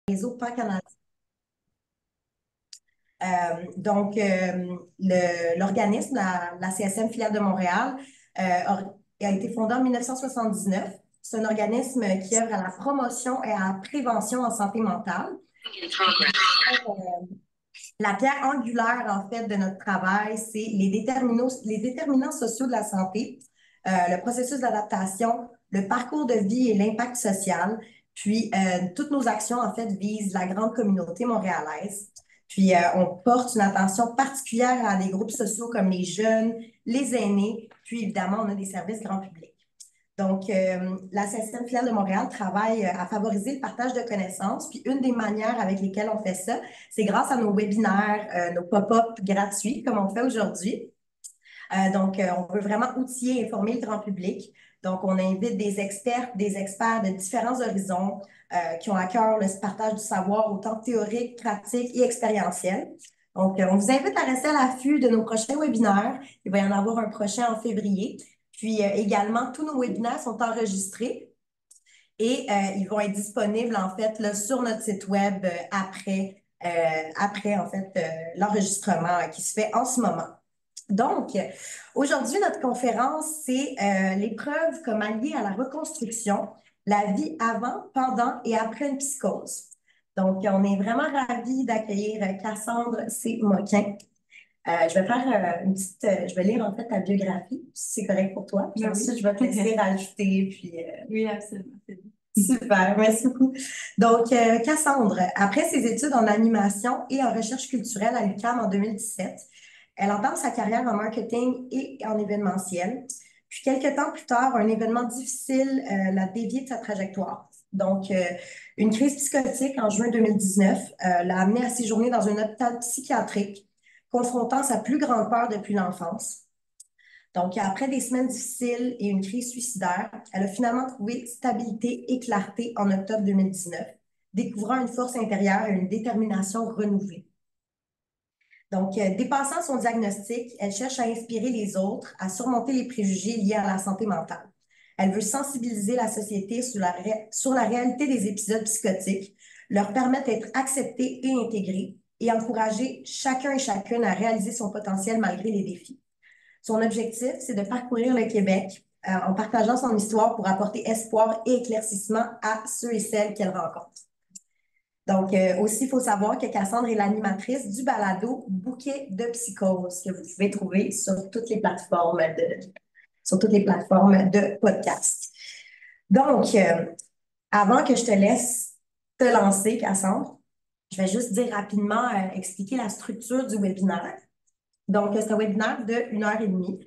réseau pan-canadien. L'organisme, la CSM filiale de Montréal, a été fondé en 1979. C'est un organisme qui œuvre à la promotion et à la prévention en santé mentale. La pierre angulaire, en fait, de notre travail, c'est les déterminants sociaux de la santé, le processus d'adaptation, le parcours de vie et l'impact social. Puis, toutes nos actions, en fait, visent la grande communauté montréalaise. Puis, on porte une attention particulière à des groupes sociaux comme les jeunes, les aînés. Puis, évidemment, on a des services grand public. Donc, la CSM filiale de Montréal travaille à favoriser le partage de connaissances. Puis, une des manières avec lesquelles on fait ça, c'est grâce à nos webinaires, nos pop-up gratuits, comme on fait aujourd'hui. On veut vraiment outiller et informer le grand public. Donc, on invite des experts de différents horizons qui ont à cœur le partage du savoir, autant théorique, pratique et expérientiel. Donc, on vous invite à rester à l'affût de nos prochains webinaires. Il va y en avoir un prochain en février. Puis également, tous nos webinaires sont enregistrés et ils vont être disponibles en fait là, sur notre site web après en fait l'enregistrement qui se fait en ce moment. Donc, aujourd'hui, notre conférence, c'est l'épreuve comme alliée à la reconstruction, la vie avant, pendant et après une psychose. Donc, on est vraiment ravis d'accueillir Cassandre C. Moquin. Je vais faire je vais lire en fait ta biographie, si c'est correct pour toi. Puis ensuite, je vais te laisser rajouter. Puis, Oui, absolument. super, merci beaucoup. Donc, Cassandre, après ses études en animation et en recherche culturelle à l'UQAM en 2017, elle entame sa carrière en marketing et en événementiel. Puis, quelques temps plus tard, un événement difficile l'a dévié de sa trajectoire. Donc, une crise psychotique en juin 2019 l'a amenée à séjourner dans un hôpital psychiatrique, confrontant sa plus grande peur depuis l'enfance. Donc, après des semaines difficiles et une crise suicidaire, elle a finalement trouvé stabilité et clarté en octobre 2019, découvrant une force intérieure et une détermination renouvelée. Donc, dépassant son diagnostic, elle cherche à inspirer les autres, à surmonter les préjugés liés à la santé mentale. Elle veut sensibiliser la société sur la réalité des épisodes psychotiques, leur permettre d'être acceptés et intégrés et encourager chacun et chacune à réaliser son potentiel malgré les défis. Son objectif, c'est de parcourir le Québec en partageant son histoire pour apporter espoir et éclaircissement à ceux et celles qu'elle rencontre. Donc, aussi, il faut savoir que Cassandre est l'animatrice du balado Bouquet de psychose que vous pouvez trouver sur toutes les plateformes de podcast. Donc, avant que je te laisse te lancer, Cassandre, je vais juste dire rapidement, expliquer la structure du webinaire. Donc, c'est un webinaire de 1h30.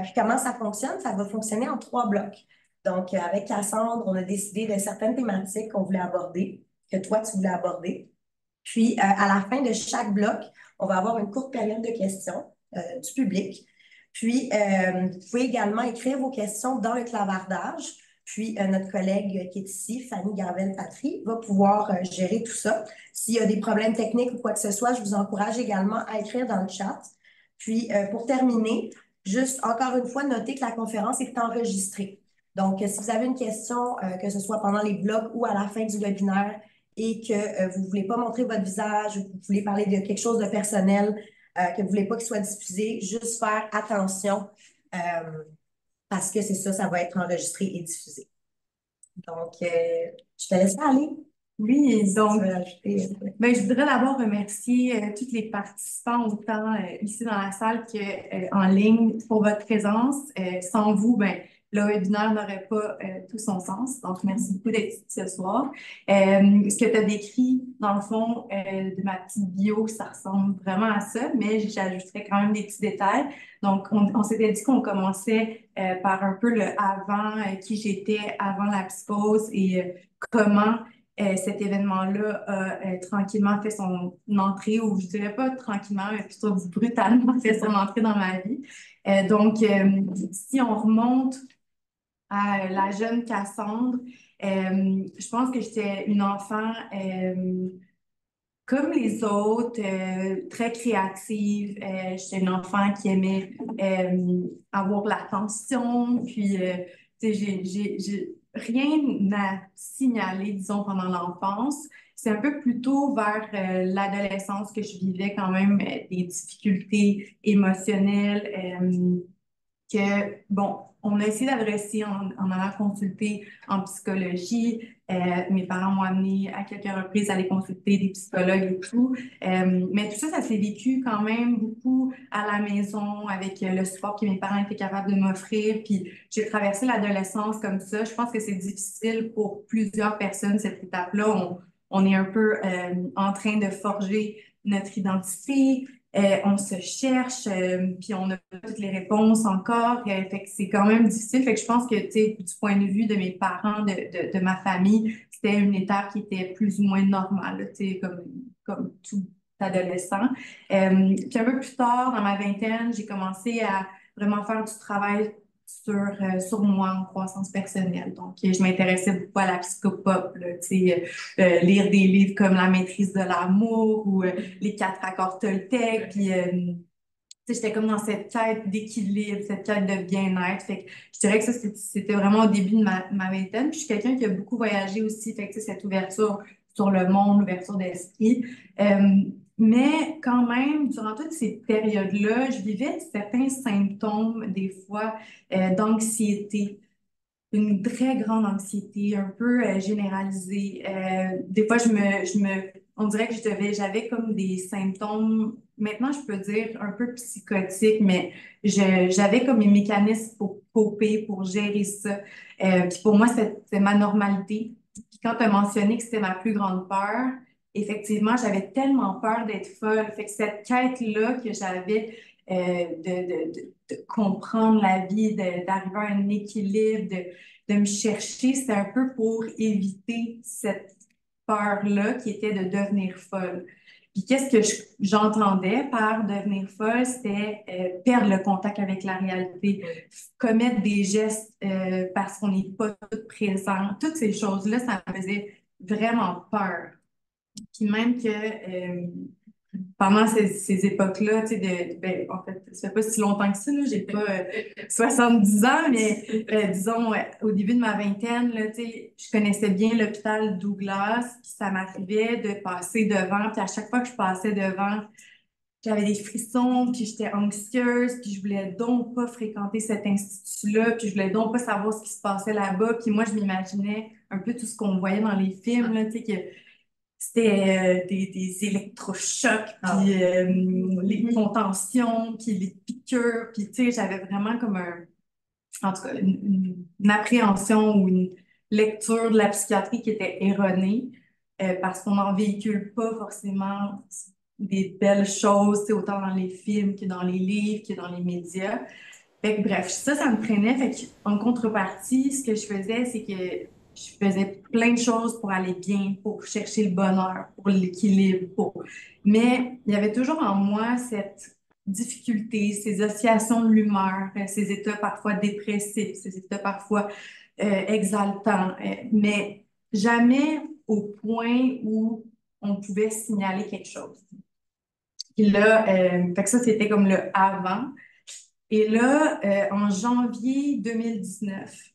Puis, comment ça fonctionne? Ça va fonctionner en 3 blocs. Donc, avec Cassandre, on a décidé de certaines thématiques qu'on voulait aborder, que toi, tu voulais aborder. Puis, à la fin de chaque bloc, on va avoir une courte période de questions du public. Puis, vous pouvez également écrire vos questions dans le clavardage. Puis, notre collègue qui est ici, Fanny Gravel-Patry, va pouvoir gérer tout ça. S'il y a des problèmes techniques ou quoi que ce soit, je vous encourage également à écrire dans le chat. Puis, pour terminer, juste encore une fois, notez que la conférence est enregistrée. Donc, si vous avez une question, que ce soit pendant les blocs ou à la fin du webinaire, et que vous ne voulez pas montrer votre visage ou que vous voulez parler de quelque chose de personnel, que vous ne voulez pas qu'il soit diffusé, juste faire attention parce que c'est ça, ça va être enregistré et diffusé. Donc, je te laisse aller. Oui, donc, je voudrais d'abord remercier tous les participants, autant ici dans la salle qu'en ligne, pour votre présence. Sans vous, le webinaire n'aurait pas tout son sens. Donc, merci beaucoup d'être ici ce soir. Ce que tu as décrit, dans le fond, de ma petite bio, ça ressemble vraiment à ça, mais j'ajouterais quand même des petits détails. Donc, on s'était dit qu'on commençait par un peu le avant, qui j'étais avant la psychose et comment cet événement-là a tranquillement fait son entrée, ou je dirais pas tranquillement, mais plutôt brutalement fait son entrée dans ma vie. Si on remonte à la jeune Cassandre, je pense que j'étais une enfant comme les autres, très créative. J'étais une enfant qui aimait avoir de l'attention, puis tu sais, j'ai rien à signaler, disons, pendant l'enfance. c'est un peu plus tôt vers l'adolescence que je vivais quand même des difficultés émotionnelles. Bon, on a essayé d'adresser en allant consulter en psychologie. Mes parents m'ont amené à quelques reprises à aller consulter des psychologues et tout. Mais tout ça, ça s'est vécu quand même beaucoup à la maison avec le support que mes parents étaient capables de m'offrir. Puis j'ai traversé l'adolescence comme ça. Je pense que c'est difficile pour plusieurs personnes, cette étape-là. On est un peu en train de forger notre identité. On se cherche, puis on n'a pas toutes les réponses encore. Fait que c'est quand même difficile. Fait que je pense que, tu sais, du point de vue de mes parents, de ma famille, c'était une étape qui était plus ou moins normale, là, tu sais, comme tout adolescent. Puis un peu plus tard, dans ma vingtaine, j'ai commencé à vraiment faire du travail sur moi en croissance personnelle. Donc, je m'intéressais beaucoup à la psychopop, là, tu sais, lire des livres comme La maîtrise de l'amour ou les quatre accords Toltec. Puis, tu sais, j'étais comme dans cette quête d'équilibre, cette quête de bien-être. Fait que je dirais que ça, c'était vraiment au début de ma vingtaine. Puis, je suis quelqu'un qui a beaucoup voyagé aussi. Fait que, tu sais, cette ouverture sur le monde, l'ouverture d'esprit. Euh, mais quand même, durant toutes ces périodes-là, je vivais certains symptômes, des fois, d'anxiété, une très grande anxiété, un peu généralisée. Des fois, on dirait que j'avais comme des symptômes, maintenant je peux dire un peu psychotiques, mais j'avais comme mes mécanismes pour coper, pour gérer ça. Puis pour moi, c'était ma normalité. Puis quand tu as mentionné que c'était ma plus grande peur, effectivement, j'avais tellement peur d'être folle. Fait que cette quête-là que j'avais de comprendre la vie, d'arriver à un équilibre, de me chercher, c'était un peu pour éviter cette peur-là qui était de devenir folle. Puis qu'est-ce que j'entendais par devenir folle, c'était perdre le contact avec la réalité, commettre des gestes parce qu'on n'est pas tout présent. Toutes ces choses-là, ça me faisait vraiment peur. Puis même que pendant ces époques-là, tu sais, ben, en fait, ça fait pas si longtemps que ça, là, j'ai pas 70 ans, mais disons, au début de ma vingtaine, là, tu sais, je connaissais bien l'hôpital Douglas, puis ça m'arrivait de passer devant, puis à chaque fois que je passais devant, j'avais des frissons, puis j'étais anxieuse, puis je voulais donc pas fréquenter cet institut-là, puis je voulais donc pas savoir ce qui se passait là-bas, puis moi, je m'imaginais un peu tout ce qu'on voyait dans les films, là, tu sais, que c'était des électrochocs, puis les contentions, puis les piqûres, puis tu sais, j'avais vraiment comme en tout cas, une appréhension ou une lecture de la psychiatrie qui était erronée, parce qu'on n'en véhicule pas forcément des belles choses, tu sais, autant dans les films que dans les livres, que dans les médias. Fait que, bref, ça me prenait. Fait que, en contrepartie, ce que je faisais, c'est que je faisais plein de choses pour aller bien, pour chercher le bonheur, pour l'équilibre, Mais il y avait toujours en moi cette difficulté, ces oscillations de l'humeur, ces états parfois dépressifs, ces états parfois exaltants, mais jamais au point où on pouvait signaler quelque chose. Puis là, fait que ça, c'était comme le avant. Et là, en janvier 2019,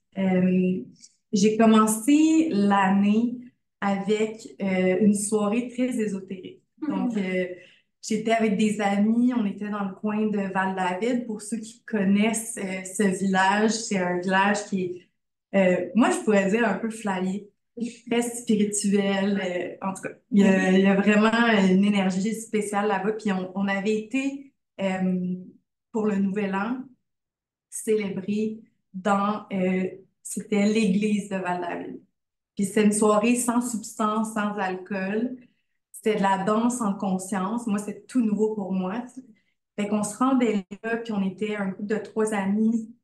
j'ai commencé l'année avec une soirée très ésotérique. Donc, j'étais avec des amis, on était dans le coin de Val-David. Pour ceux qui connaissent ce village, c'est un village qui est, moi, je pourrais dire un peu flyé, très spirituel. En tout cas, il y a vraiment une énergie spéciale là-bas. Puis on avait été pour le Nouvel An célébré c'était l'église de Val-David. Puis c'était une soirée sans substance, sans alcool. C'était de la danse en conscience. Moi, c'est tout nouveau pour moi. Fait qu'on se rendait là, puis on était un groupe de 3 amis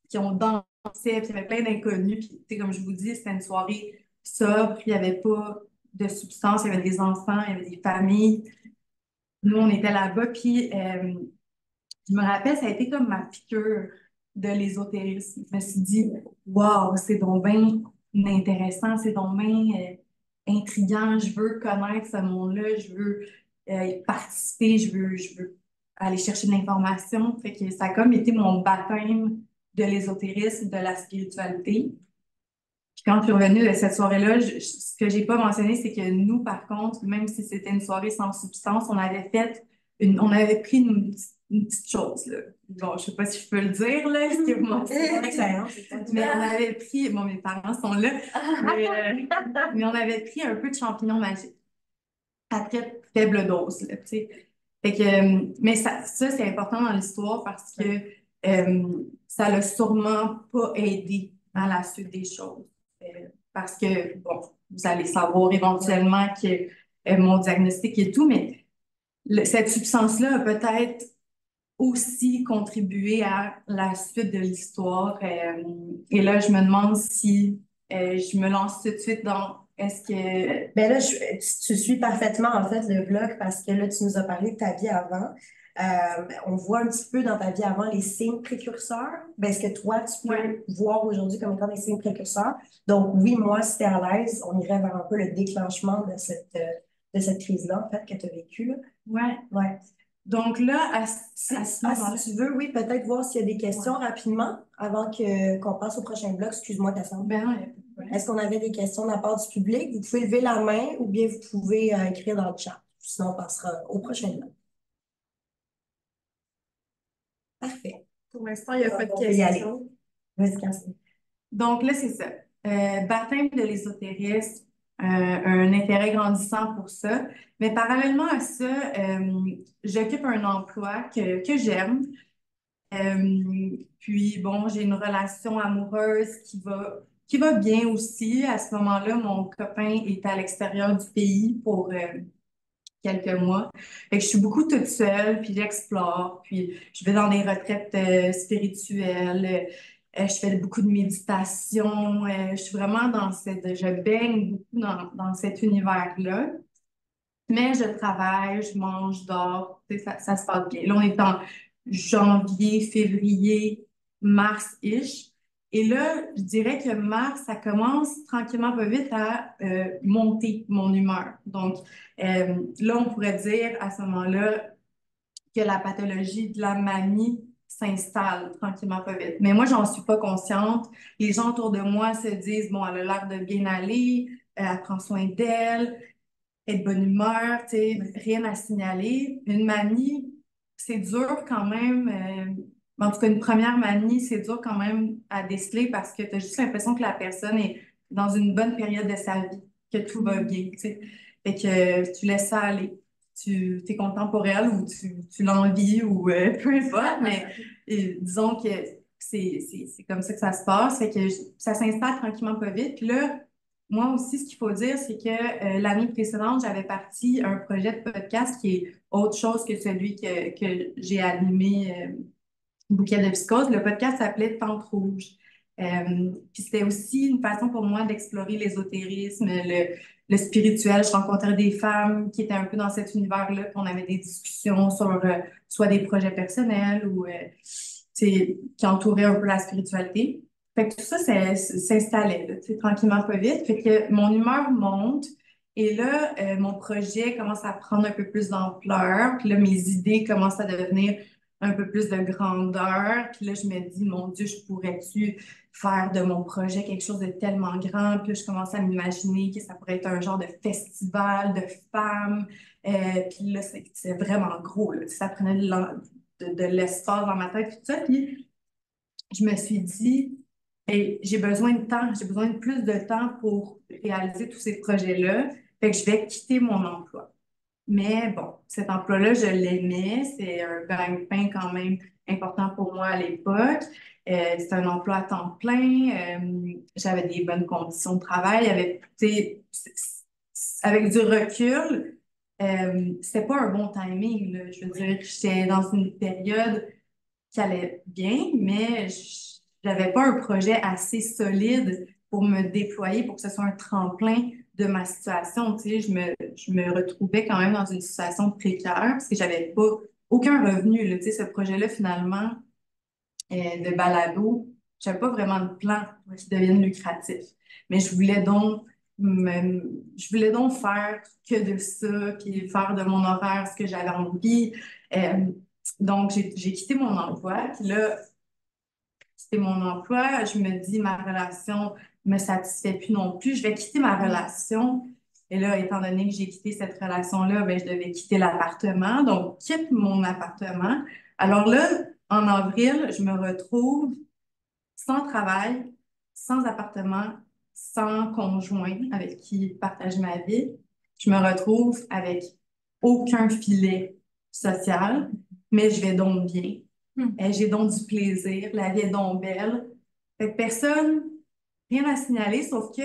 qui ont dansé, puis il y avait plein d'inconnus. Puis, tu sais, comme je vous dis, c'était une soirée sobre, il n'y avait pas de substance, il y avait des enfants, il y avait des familles. Nous, on était là-bas, puis je me rappelle, ça a été comme ma piqûre de l'ésotérisme. Je me suis dit, waouh, c'est donc bien intéressant, c'est donc bien intriguant. Je veux connaître ce monde-là, je veux y participer, je veux aller chercher de l'information. Fait que ça a comme été mon baptême de l'ésotérisme, de la spiritualité. quand je suis revenue de cette soirée-là, ce que j'ai pas mentionné, c'est que nous, par contre, même si c'était une soirée sans substance, on avait pris une petite chose, là. Bon, je sais pas si je peux le dire, là, ce que vous mais on avait pris, bon, mes parents sont là, mais on avait pris un peu de champignons magiques à très faible dose, là, tu sais. Fait que, mais ça c'est important dans l'histoire parce que ça l'a sûrement pas aidé à la suite des choses. Parce que, bon, vous allez savoir éventuellement que mon diagnostic et tout, mais cette substance-là a peut-être aussi contribué à la suite de l'histoire. Et là, je me demande si je me lance tout de suite dans est-ce que... Ben là, tu suis parfaitement en fait le blog parce que là, tu nous as parlé de ta vie avant. On voit un petit peu dans ta vie avant les signes précurseurs. Ben, est-ce que toi, tu peux Ouais. voir aujourd'hui comme étant des signes précurseurs? Donc, oui, moi, si t'es à l'aise, on irait vers un peu le déclenchement de cette crise-là, en fait, que tu as vécue, là. Ouais. Ouais. Donc là, Si tu veux, oui, peut-être voir s'il y a des questions Ouais. rapidement avant qu'on passe au prochain bloc. Excuse-moi, Cassandre. Ben non, il y a pas de problème. Est-ce qu'on avait des questions de la part du public? Vous pouvez lever la main ou bien vous pouvez écrire dans le chat. Sinon, on passera au prochain bloc. Parfait. Pour l'instant, il n'y a pas de On peut y aller. questions. Vas-y, Cassandre. Donc là, c'est ça. Baptême de l'ésotérisme, un intérêt grandissant pour ça. Mais parallèlement à ça, j'occupe un emploi que j'aime. Puis bon, j'ai une relation amoureuse qui va bien aussi. À ce moment-là, mon copain est à l'extérieur du pays pour quelques mois. Fait que je suis beaucoup toute seule, puis j'explore, puis je vais dans des retraites spirituelles. Je fais beaucoup de méditation. Je suis vraiment je baigne beaucoup dans cet univers-là. Mais je travaille, je mange, je dors, tu sais, ça se passe bien. Là, on est en janvier, février, mars-ish. Et là, je dirais que mars, ça commence tranquillement pas vite à monter mon humeur. Donc, là, on pourrait dire à ce moment-là que la pathologie de la manie s'installe tranquillement pas vite. Mais moi, j'en suis pas consciente. Les gens autour de moi se disent, bon, elle a l'air de bien aller, elle prend soin d'elle, être de bonne humeur, tu sais, rien à signaler. Une manie, c'est dur quand même. En tout cas, une première manie, c'est dur quand même à déceler parce que tu as juste l'impression que la personne est dans une bonne période de sa vie, que tout va bien, tu sais. Fait que tu laisses ça aller. Tu es content pour elle ou tu l'envies ou peu importe, mais disons que c'est comme ça que ça se passe. Fait que ça s'installe tranquillement pas vite. Puis là, moi aussi, ce qu'il faut dire, c'est que l'année précédente, j'avais parti un projet de podcast qui est autre chose que celui que j'ai animé, Bouquet de Viscose. Le podcast s'appelait Tente Rouge. Puis c'était aussi une façon pour moi d'explorer l'ésotérisme, le spirituel. Je rencontrais des femmes qui étaient un peu dans cet univers-là, puis on avait des discussions sur soit des projets personnels ou tu sais, qui entouraient un peu la spiritualité. Fait que tout ça, s'installait, là, tu sais, tranquillement, pas vite. Fait que mon humeur monte. Et là, mon projet commence à prendre un peu plus d'ampleur. Puis là, mes idées commencent à devenir un peu plus de grandeur. Puis là, je me dis, mon Dieu, je pourrais-tu faire de mon projet quelque chose de tellement grand? Puis là, je commence à m'imaginer que ça pourrait être un genre de festival de femmes. Puis là, c'est vraiment gros, là. Ça prenait de l'espace dans ma tête, puis tout ça. Puis je me suis dit, hey, j'ai besoin de temps, j'ai besoin de plus de temps pour réaliser tous ces projets-là. Fait que je vais quitter mon emploi. Mais bon, cet emploi-là, je l'aimais. C'est un gagne-pain quand même important pour moi à l'époque. C'est un emploi à temps plein. J'avais des bonnes conditions de travail. Tu sais, avec du recul, c'était pas un bon timing, là. Je veux dire, j'étais dans une période qui allait bien, mais j'avais pas un projet assez solide pour me déployer, pour que ce soit un tremplin de ma situation. Tu sais, je me retrouvais quand même dans une situation précaire parce que j'avais pas aucun revenu, là. Tu sais, ce projet-là, finalement, de balado, j'avais pas vraiment de plan pour qu'il devienne lucratif. Mais je voulais donc faire que de ça, puis faire de mon horaire ce que j'avais envie. Euh, donc, j'ai quitté mon emploi. Puis là, c'était mon emploi. Je me dis, ma relation me satisfait plus non plus. Je vais quitter ma relation. Et là, étant donné que j'ai quitté cette relation-là, ben, je devais quitter l'appartement. Donc, quitte mon appartement. Alors là, en avril, je me retrouve sans travail, sans appartement, sans conjoint avec qui partager ma vie. Je me retrouve avec aucun filet social, mais je vais donc bien. J'ai donc du plaisir, la vie est donc belle. Fait que personne, rien à signaler, sauf que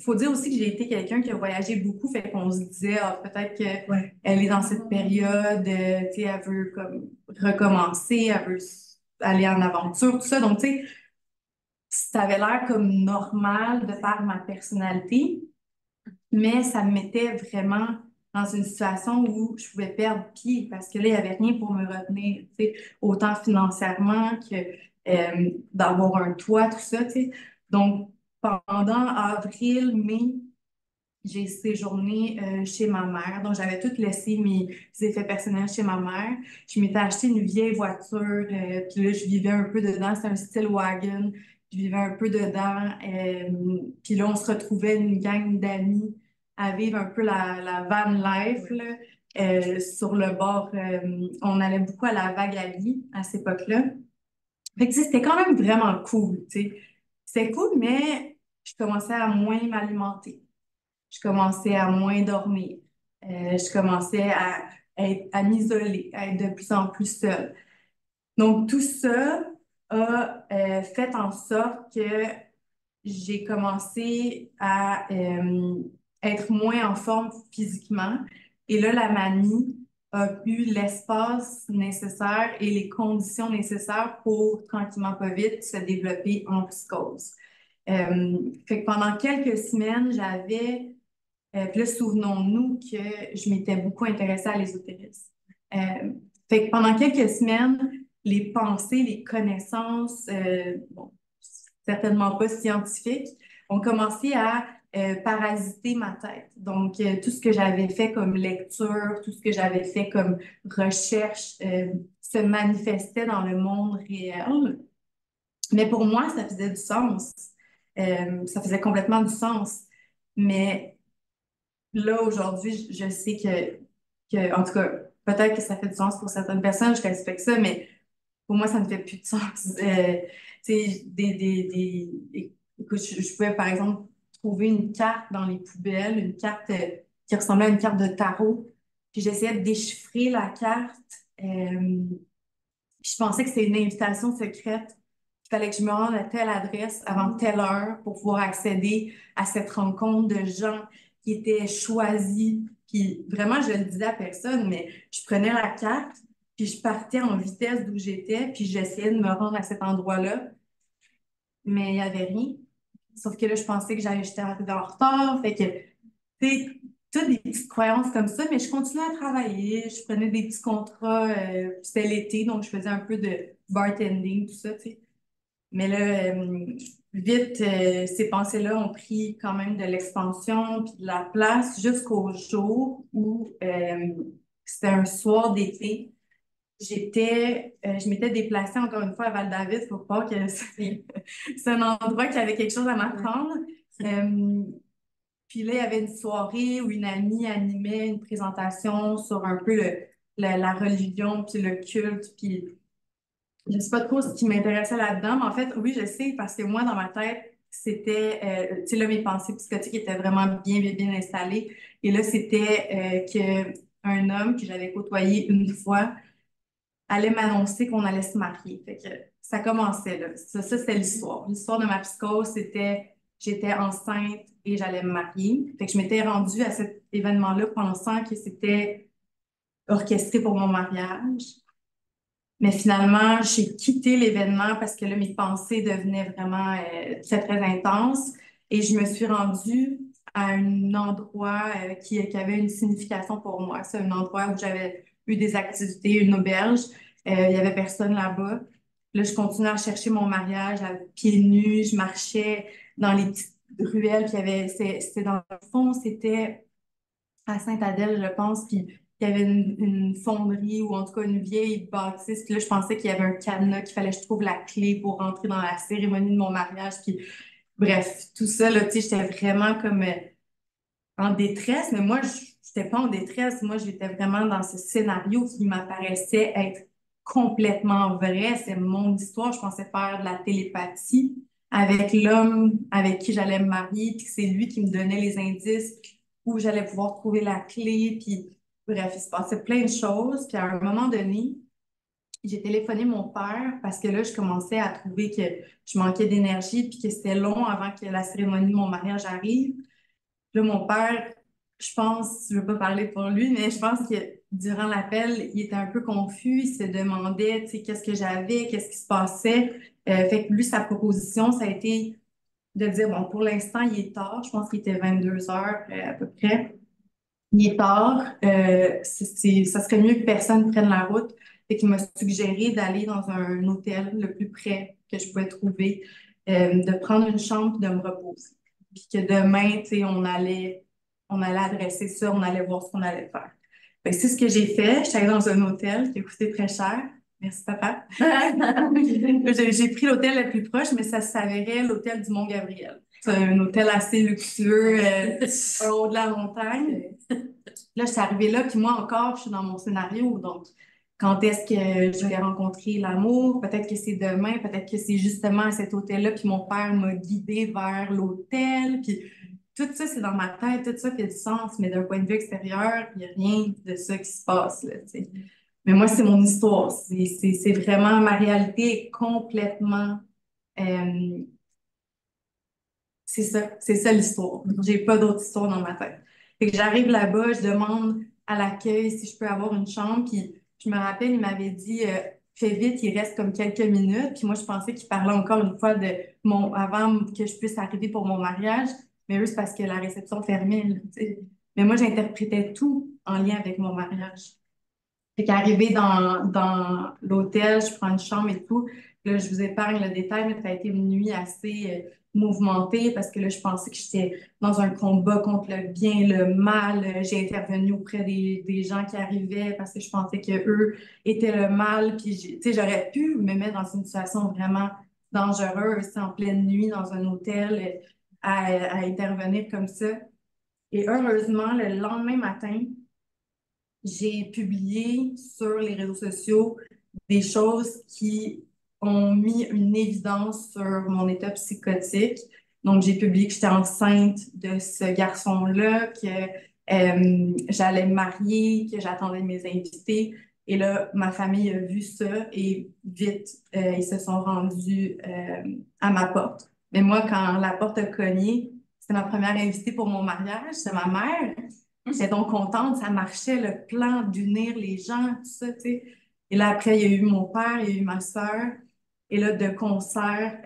faut dire aussi que j'ai été quelqu'un qui a voyagé beaucoup, fait qu'on se disait ah, peut-être qu'elle est dans cette période, tu sais, elle veut comme recommencer, elle veut aller en aventure, tout ça. Donc, tu sais, ça avait l'air comme normal de faire ma personnalité, mais ça me mettait vraiment dans une situation où je pouvais perdre pied parce que là, il n'y avait rien pour me retenir, tu sais, autant financièrement que d'avoir un toit, tout ça, tu sais. Donc, pendant avril, mai, j'ai séjourné chez ma mère. Donc, j'avais tout laissé mes effets personnels chez ma mère. Je m'étais acheté une vieille voiture, puis là, je vivais un peu dedans. C'est un style wagon. Je vivais un peu dedans. Puis là, on se retrouvait une gang d'amis à vivre un peu la van life, là, sur le bord. On allait beaucoup à la Vagali à cette époque-là. Fait que, tu sais, c'était quand même vraiment cool, tu sais. C'était cool, mais je commençais à moins m'alimenter. Je commençais à moins dormir. Je commençais à m'isoler, à être de plus en plus seule. Donc, tout ça a fait en sorte que j'ai commencé à être moins en forme physiquement. Et là, la manie a eu l'espace nécessaire et les conditions nécessaires pour, tranquillement pas vite, se développer en psychose. Fait que pendant quelques semaines, j'avais puis là, souvenons-nous que je m'étais beaucoup intéressée à l'ésotérisme. Fait que pendant quelques semaines, les pensées, les connaissances, bon, certainement pas scientifiques, ont commencé à parasiter ma tête. Donc, tout ce que j'avais fait comme lecture, tout ce que j'avais fait comme recherche se manifestait dans le monde réel. Mais pour moi, ça faisait du sens. Ça faisait complètement du sens. Mais là, aujourd'hui, je sais en tout cas, peut-être que ça fait du sens pour certaines personnes, je respecte ça, mais pour moi, ça ne fait plus de sens. Tu sais, écoute, je pouvais, par exemple, trouver une carte dans les poubelles, une carte qui ressemblait à une carte de tarot, puis j'essayais de déchiffrer la carte, puis je pensais que c'était une invitation secrète. Il fallait que je me rende à telle adresse avant telle heure pour pouvoir accéder à cette rencontre de gens qui étaient choisis. Puis vraiment, je le disais à personne, mais je prenais la carte, puis je partais en vitesse d'où j'étais, puis j'essayais de me rendre à cet endroit-là, mais il n'y avait rien. Sauf que là, je pensais que j'étais arrivée en retard. Fait que, tu sais, toutes des petites croyances comme ça, mais je continuais à travailler. Je prenais des petits contrats. C'était l'été, donc je faisais un peu de bartending, tout ça, tu sais. Mais là, vite, ces pensées-là ont pris quand même de l'expansion puis de la place jusqu'au jour où c'était un soir d'été. Je m'étais déplacée encore une fois à Val-David pour croire que c'est un endroit qui avait quelque chose à m'apprendre. Puis là, il y avait une soirée où une amie animait une présentation sur un peu la religion puis le culte. Puis je ne sais pas trop ce qui m'intéressait là-dedans, mais en fait, oui, je sais, parce que moi, dans ma tête, c'était, tu sais, là, mes pensées psychotiques étaient vraiment bien installées. Et là, c'était qu'un homme que j'avais côtoyé une fois allait m'annoncer qu'on allait se marier. Fait que ça commençait là. Ça c'était l'histoire. L'histoire de ma psychose, c'était j'étais enceinte et j'allais me marier. Fait que je m'étais rendue à cet événement-là pensant que c'était orchestré pour mon mariage. Mais finalement, j'ai quitté l'événement parce que là, mes pensées devenaient vraiment très intenses. Et je me suis rendue à un endroit qui avait une signification pour moi. C'est un endroit où j'avais eu des activités, une auberge. Il y avait personne là-bas. Là, je continuais à chercher mon mariage à pieds nus. Je marchais dans les petites ruelles. Puis c'était dans le fond, c'était à Sainte-Adèle, je pense, puis il y avait une fonderie ou en tout cas une vieille bâtisse. Puis là, je pensais qu'il y avait un cadenas, qu'il fallait que je trouve la clé pour rentrer dans la cérémonie de mon mariage. Puis bref, tout ça, là, tu sais, j'étais vraiment comme en détresse, mais moi, je n'étais pas en détresse. Moi, j'étais vraiment dans ce scénario qui m'apparaissait être complètement vrai. C'est mon histoire. Je pensais faire de la télépathie avec l'homme avec qui j'allais me marier, puis que c'est lui qui me donnait les indices où j'allais pouvoir trouver la clé. Puis, bref, il se passait plein de choses. Puis, à un moment donné, j'ai téléphoné mon père parce que là, je commençais à trouver que je manquais d'énergie, puis que c'était long avant que la cérémonie de mon mariage arrive. Là, mon père, je pense, je ne veux pas parler pour lui, mais je pense que durant l'appel, il était un peu confus. Il se demandait, tu sais, qu'est-ce que j'avais, qu'est-ce qui se passait. Fait que lui, sa proposition, ça a été de dire, bon, pour l'instant, il est tard. Je pense qu'il était 22 heures à peu près. Il est tard. Ça serait mieux que personne prenne la route. Fait qu'il m'a suggéré d'aller dans un hôtel le plus près que je pouvais trouver, de prendre une chambre et de me reposer. Puis que demain, tu sais, on allait adresser ça, on allait voir ce qu'on allait faire. Fait que c'est ce que j'ai fait. J'étais allée dans un hôtel qui a coûté très cher. Merci, papa. J'ai pris l'hôtel le plus proche, mais ça s'avérait l'hôtel du Mont-Gabriel. C'est un hôtel assez luxueux, en haut de la montagne. Là, je suis arrivée là, puis moi encore, je suis dans mon scénario. Donc, quand est-ce que je vais rencontrer l'amour? Peut-être que c'est demain, peut-être que c'est justement à cet hôtel-là, puis mon père m'a guidée vers l'hôtel. Puis tout ça, c'est dans ma tête, tout ça fait du sens, mais d'un point de vue extérieur, il n'y a rien de ça qui se passe, là, tu sais. Mais moi, c'est mon histoire. C'est vraiment ma réalité est complètement. euh, c'est ça l'histoire. J'ai pas d'autre histoire dans ma tête. Fait que j'arrive là-bas, je demande à l'accueil si je peux avoir une chambre, puis je me rappelle, il m'avait dit fais vite, il reste comme quelques minutes. Puis moi, je pensais qu'il parlait encore une fois de mon avant que je puisse arriver pour mon mariage, mais eux, c'est parce que la réception fermait, là, tu sais. Mais moi, j'interprétais tout en lien avec mon mariage. Fait qu'arrivé dans l'hôtel, je prends une chambre et tout. Là, je vous épargne le détail, mais ça a été une nuit assez mouvementée parce que là, je pensais que j'étais dans un combat contre le bien et le mal. J'ai intervenu auprès des gens qui arrivaient parce que je pensais qu'eux étaient le mal. Puis, tu sais, j'aurais pu me mettre dans une situation vraiment dangereuse, tu sais, en pleine nuit dans un hôtel, à intervenir comme ça. Et heureusement, le lendemain matin, j'ai publié sur les réseaux sociaux des choses qui ont mis une évidence sur mon état psychotique. Donc, j'ai publié que j'étais enceinte de ce garçon-là, que j'allais me marier, que j'attendais mes invités. Et là, ma famille a vu ça et vite, ils se sont rendus à ma porte. Mais moi, quand la porte a cogné, c'était ma première invitée pour mon mariage, c'est ma mère. J'étais donc contente, ça marchait, le plan d'unir les gens, tout ça, tu sais. Et là, après, il y a eu mon père, il y a eu ma sœur. Et là, de concert,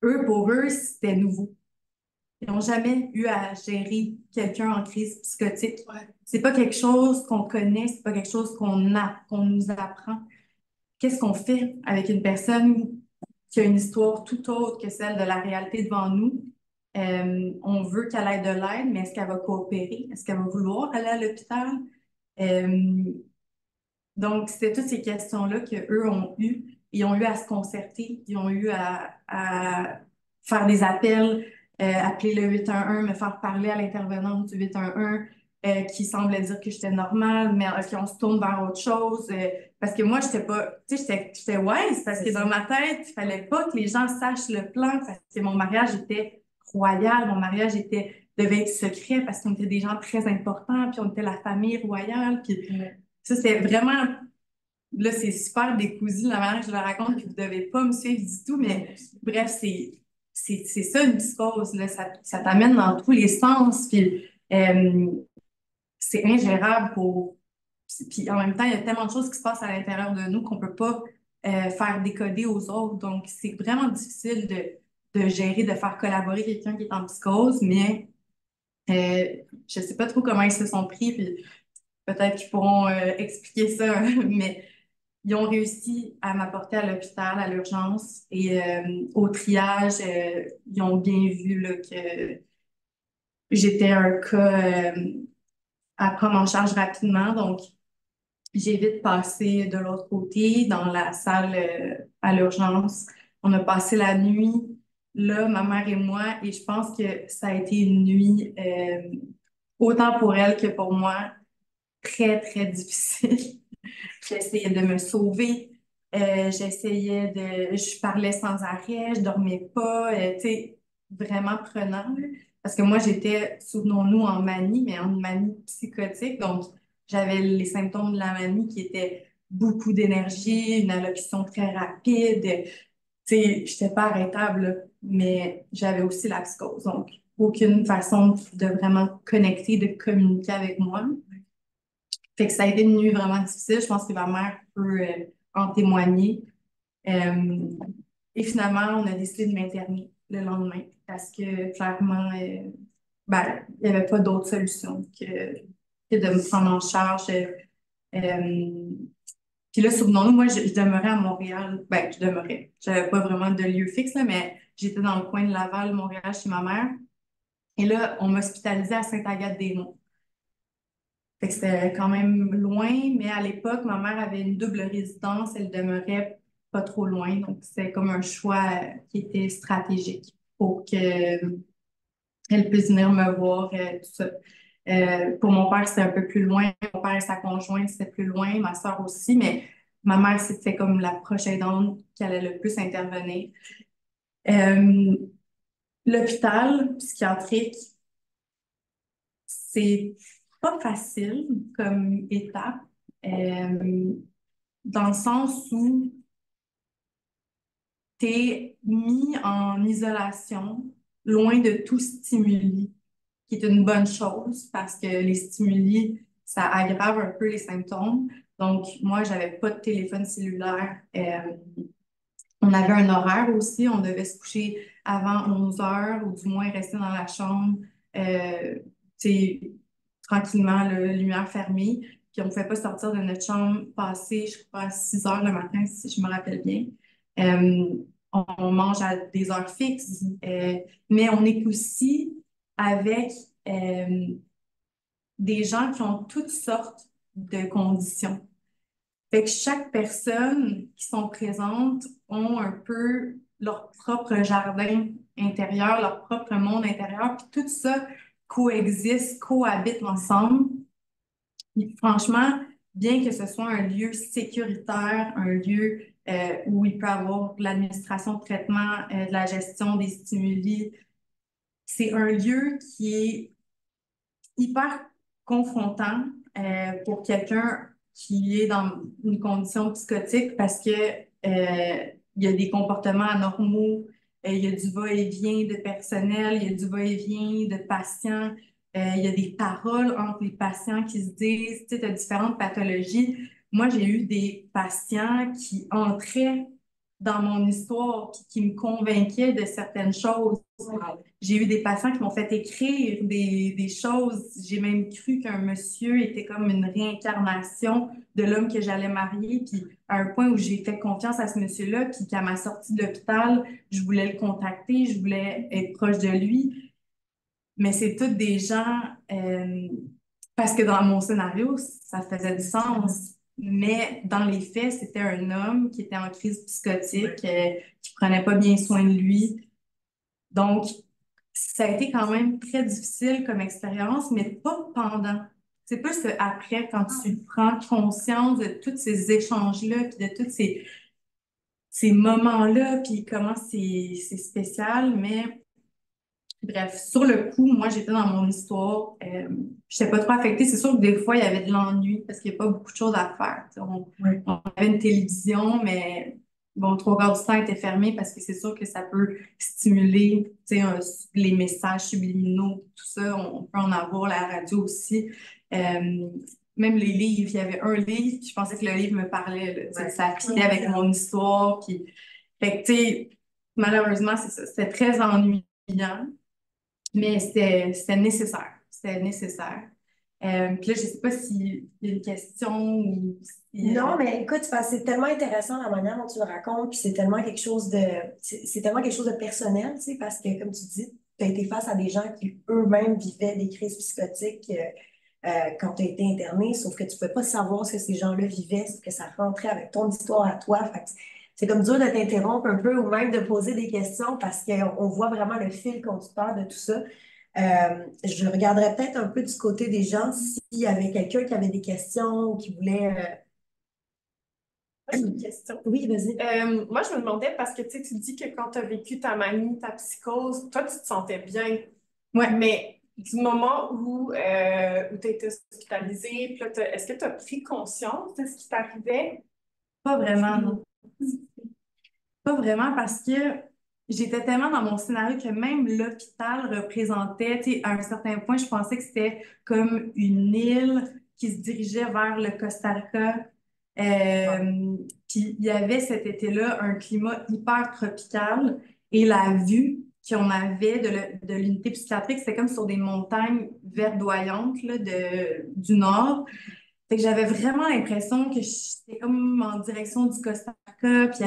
eux, pour eux, c'était nouveau. Ils n'ont jamais eu à gérer quelqu'un en crise psychotique. Ouais. C'est pas quelque chose qu'on connaît, c'est pas quelque chose qu'on nous apprend. Qu'est-ce qu'on fait avec une personne qui a une histoire tout autre que celle de la réalité devant nous? On veut qu'elle ait de l'aide, mais est-ce qu'elle va coopérer? Est-ce qu'elle va vouloir aller à l'hôpital? Euh, donc, c'était toutes ces questions-là qu'eux ont eues. Ils ont eu à se concerter, ils ont eu à faire des appels, appeler le 811, me faire parler à l'intervenante du 811 qui semblait dire que j'étais normale, mais qu'on se tourne vers autre chose. Parce que moi, j'étais pas, tu sais, j'étais wise parce que dans ma tête, il fallait pas que les gens sachent le plan parce que mon mariage était royal, mon mariage devait être secret parce qu'on était des gens très importants, puis on était la famille royale, puis ça, c'est vraiment, là, c'est super décousu la manière que je le raconte, puis vous devez pas me suivre du tout, mais bref, c'est ça une psychose, là, ça t'amène dans tous les sens, puis c'est ingérable puis en même temps, il y a tellement de choses qui se passent à l'intérieur de nous qu'on peut pas faire décoder aux autres, donc c'est vraiment difficile de gérer, de faire collaborer quelqu'un qui est en psychose, mais je sais pas trop comment ils se sont pris, puis peut-être qu'ils pourront expliquer ça, mais ils ont réussi à m'apporter à l'hôpital, à l'urgence et au triage, ils ont bien vu là, que j'étais un cas à prendre en charge rapidement. Donc, j'ai vite passé de l'autre côté dans la salle à l'urgence. On a passé la nuit. là, ma mère et moi, et je pense que ça a été une nuit, autant pour elle que pour moi, très, très difficile. J'essayais de me sauver, je parlais sans arrêt, je dormais pas, tu sais, vraiment prenant, là. Parce que moi, j'étais, souvenons-nous, en manie, mais en manie psychotique. Donc, j'avais les symptômes de la manie qui étaient beaucoup d'énergie, une allocution très rapide. Tu sais, j'étais pas arrêtable, là, mais j'avais aussi la psychose. Donc, aucune façon de vraiment connecter, de communiquer avec moi. Fait que ça a été une nuit vraiment difficile. Je pense que ma mère peut en témoigner. Euh, et finalement, on a décidé de m'interner le lendemain parce que clairement, ben, il n'y avait pas d'autre solution que de me prendre en charge. Puis là, souvenons-nous, moi, je demeurais à Montréal. Ben, je demeurais. J'avais pas vraiment de lieu fixe, là, mais j'étais dans le coin de Laval, Montréal, chez ma mère. Et là, on m'hospitalisait à Sainte-Agathe-des-Monts. Fait que c'était quand même loin, mais à l'époque, ma mère avait une double résidence, elle demeurait pas trop loin, donc c'était comme un choix qui était stratégique pour qu'elle puisse venir me voir, tout ça. Pour mon père, c'était un peu plus loin. Mon père et sa conjointe, c'était plus loin, ma soeur aussi, mais ma mère, c'était comme la prochaine aidante qui allait le plus intervenir. Euh, L'hôpital psychiatrique, c'est pas facile comme étape, euh, dans le sens où tu es mis en isolation, loin de tout stimuli, qui est une bonne chose parce que les stimuli, ça aggrave un peu les symptômes. Donc, moi, j'avais pas de téléphone cellulaire. On avait un horaire aussi, on devait se coucher avant 11 heures ou du moins rester dans la chambre, tu sais, tranquillement, lumière fermée. Puis on ne pouvait pas sortir de notre chambre passer, je crois, à 6 heures le matin, si je me rappelle bien. Euh, on mange à des heures fixes, mais on est aussi avec des gens qui ont toutes sortes de conditions. Fait que chaque personne qui sont présentes ont un peu leur propre jardin intérieur, leur propre monde intérieur, puis tout ça coexiste, cohabite ensemble. Puis franchement, bien que ce soit un lieu sécuritaire, un lieu où il peut y avoir de l'administration de traitement, de la gestion des stimuli, c'est un lieu qui est hyper confrontant pour quelqu'un qui est dans une condition psychotique parce que il y a des comportements anormaux, il y a du va-et-vient de personnel, il y a du va-et-vient de patients, il y a des paroles entre les patients qui se disent, tu sais, tu as différentes pathologies. Moi, j'ai eu des patients qui entraient dans mon histoire, qui me convainquaient de certaines choses. J'ai eu des patients qui m'ont fait écrire des choses. J'ai même cru qu'un monsieur était comme une réincarnation de l'homme que j'allais marier. Puis à un point où j'ai fait confiance à ce monsieur-là, puis qu'à ma sortie de l'hôpital, je voulais le contacter, je voulais être proche de lui. Mais c'est tous des gens, parce que dans mon scénario, ça faisait du sens. Mais dans les faits, c'était un homme qui était en crise psychotique, qui prenait pas bien soin de lui. Donc, ça a été quand même très difficile comme expérience, mais pas pendant. C'est plus après, quand tu prends conscience de tous ces échanges-là, puis de tous ces moments-là, puis comment c'est spécial. Mais bref, sur le coup, moi, j'étais dans mon histoire. Je n'étais pas trop affectée. C'est sûr que des fois, il y avait de l'ennui parce qu'il n'y a pas beaucoup de choses à faire. Tu sais, on avait une télévision, mais bon, trois quarts du temps elle était fermée parce que c'est sûr que ça peut stimuler, tu sais, les messages subliminaux, tout ça. On peut en avoir, la radio aussi. Euh, Même les livres. Il y avait un livre, puis je pensais que le livre me parlait. Là, tu sais, ça fitait avec mon histoire. Puis, fait que, tu sais, malheureusement, c'est ça. C'était très ennuyant. Mais c'était nécessaire. C'était nécessaire. Puis là, je ne sais pas s'il y a une question ou si, Non, mais écoute, c'est tellement intéressant la manière dont tu le racontes, puis c'est tellement quelque chose de, c'est tellement quelque chose de personnel, tu sais, parce que, comme tu dis, tu as été face à des gens qui eux-mêmes vivaient des crises psychotiques quand tu as été interné, sauf que tu ne pouvais pas savoir ce que ces gens-là vivaient, sauf que ça rentrait avec ton histoire à toi. Fait que c'est comme dur de t'interrompre un peu ou même de poser des questions parce qu'on voit vraiment le fil conducteur de tout ça. Je regarderais peut-être un peu du côté des gens s'il y avait quelqu'un qui avait des questions ou qui voulait. J'ai une question. Oui, vas-y. Moi, je me demandais parce que tu dis que quand tu as vécu ta manie, ta psychose, toi, tu te sentais bien. Ouais. Mais du moment où tu as été hospitalisée, puis là, est-ce que tu as pris conscience de ce qui t'arrivait? Pas vraiment, non. Pas vraiment parce que j'étais tellement dans mon scénario que même l'hôpital représentait, tu sais, à un certain point, je pensais que c'était comme une île qui se dirigeait vers le Costa Rica. Puis il y avait cet été-là un climat hyper tropical et la vue qu'on avait de l'unité psychiatrique, c'était comme sur des montagnes verdoyantes là, du nord. Fait que j'avais vraiment l'impression que j'étais comme en direction du Costa Rica, puis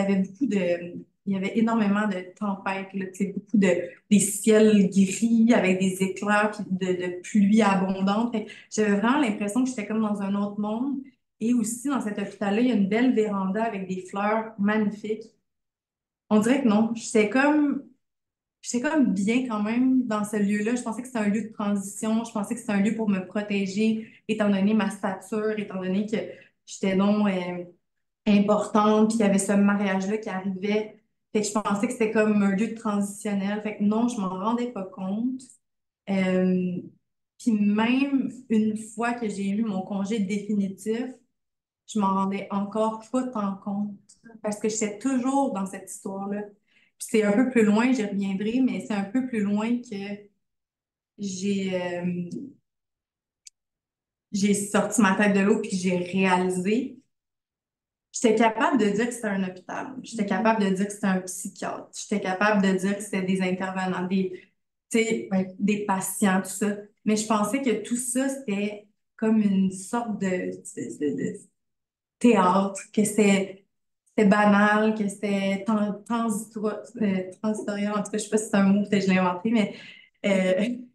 il y avait énormément de tempêtes, là, tu sais, des ciels gris avec des éclairs, puis de pluie abondante. Fait que j'avais vraiment l'impression que j'étais comme dans un autre monde. Et aussi, dans cet hôpital-là, il y a une belle véranda avec des fleurs magnifiques. On dirait que non, j'étais comme bien quand même dans ce lieu-là. Je pensais que c'était un lieu de transition. Je pensais que c'était un lieu pour me protéger, étant donné ma stature, étant donné que j'étais non importante, puis qu'il y avait ce mariage-là qui arrivait. Fait que je pensais que c'était comme un lieu de transitionnel. Fait que non, je m'en rendais pas compte. Euh, Puis même une fois que j'ai eu mon congé définitif, je m'en rendais encore pas tant compte parce que j'étais toujours dans cette histoire-là. Puis c'est un peu plus loin, j'y reviendrai, mais c'est un peu plus loin que j'ai j'ai sorti ma tête de l'eau puis j'ai réalisé. J'étais capable de dire que c'était un hôpital. J'étais capable de dire que c'était un psychiatre. J'étais capable de dire que c'était des intervenants, tu sais, des patients, tout ça. Mais je pensais que tout ça, c'était comme une sorte de théâtre, que c'était banal, que c'était transitorial. En tout cas, je sais pas si c'est un mot, peut-être que je l'ai inventé, mais Tu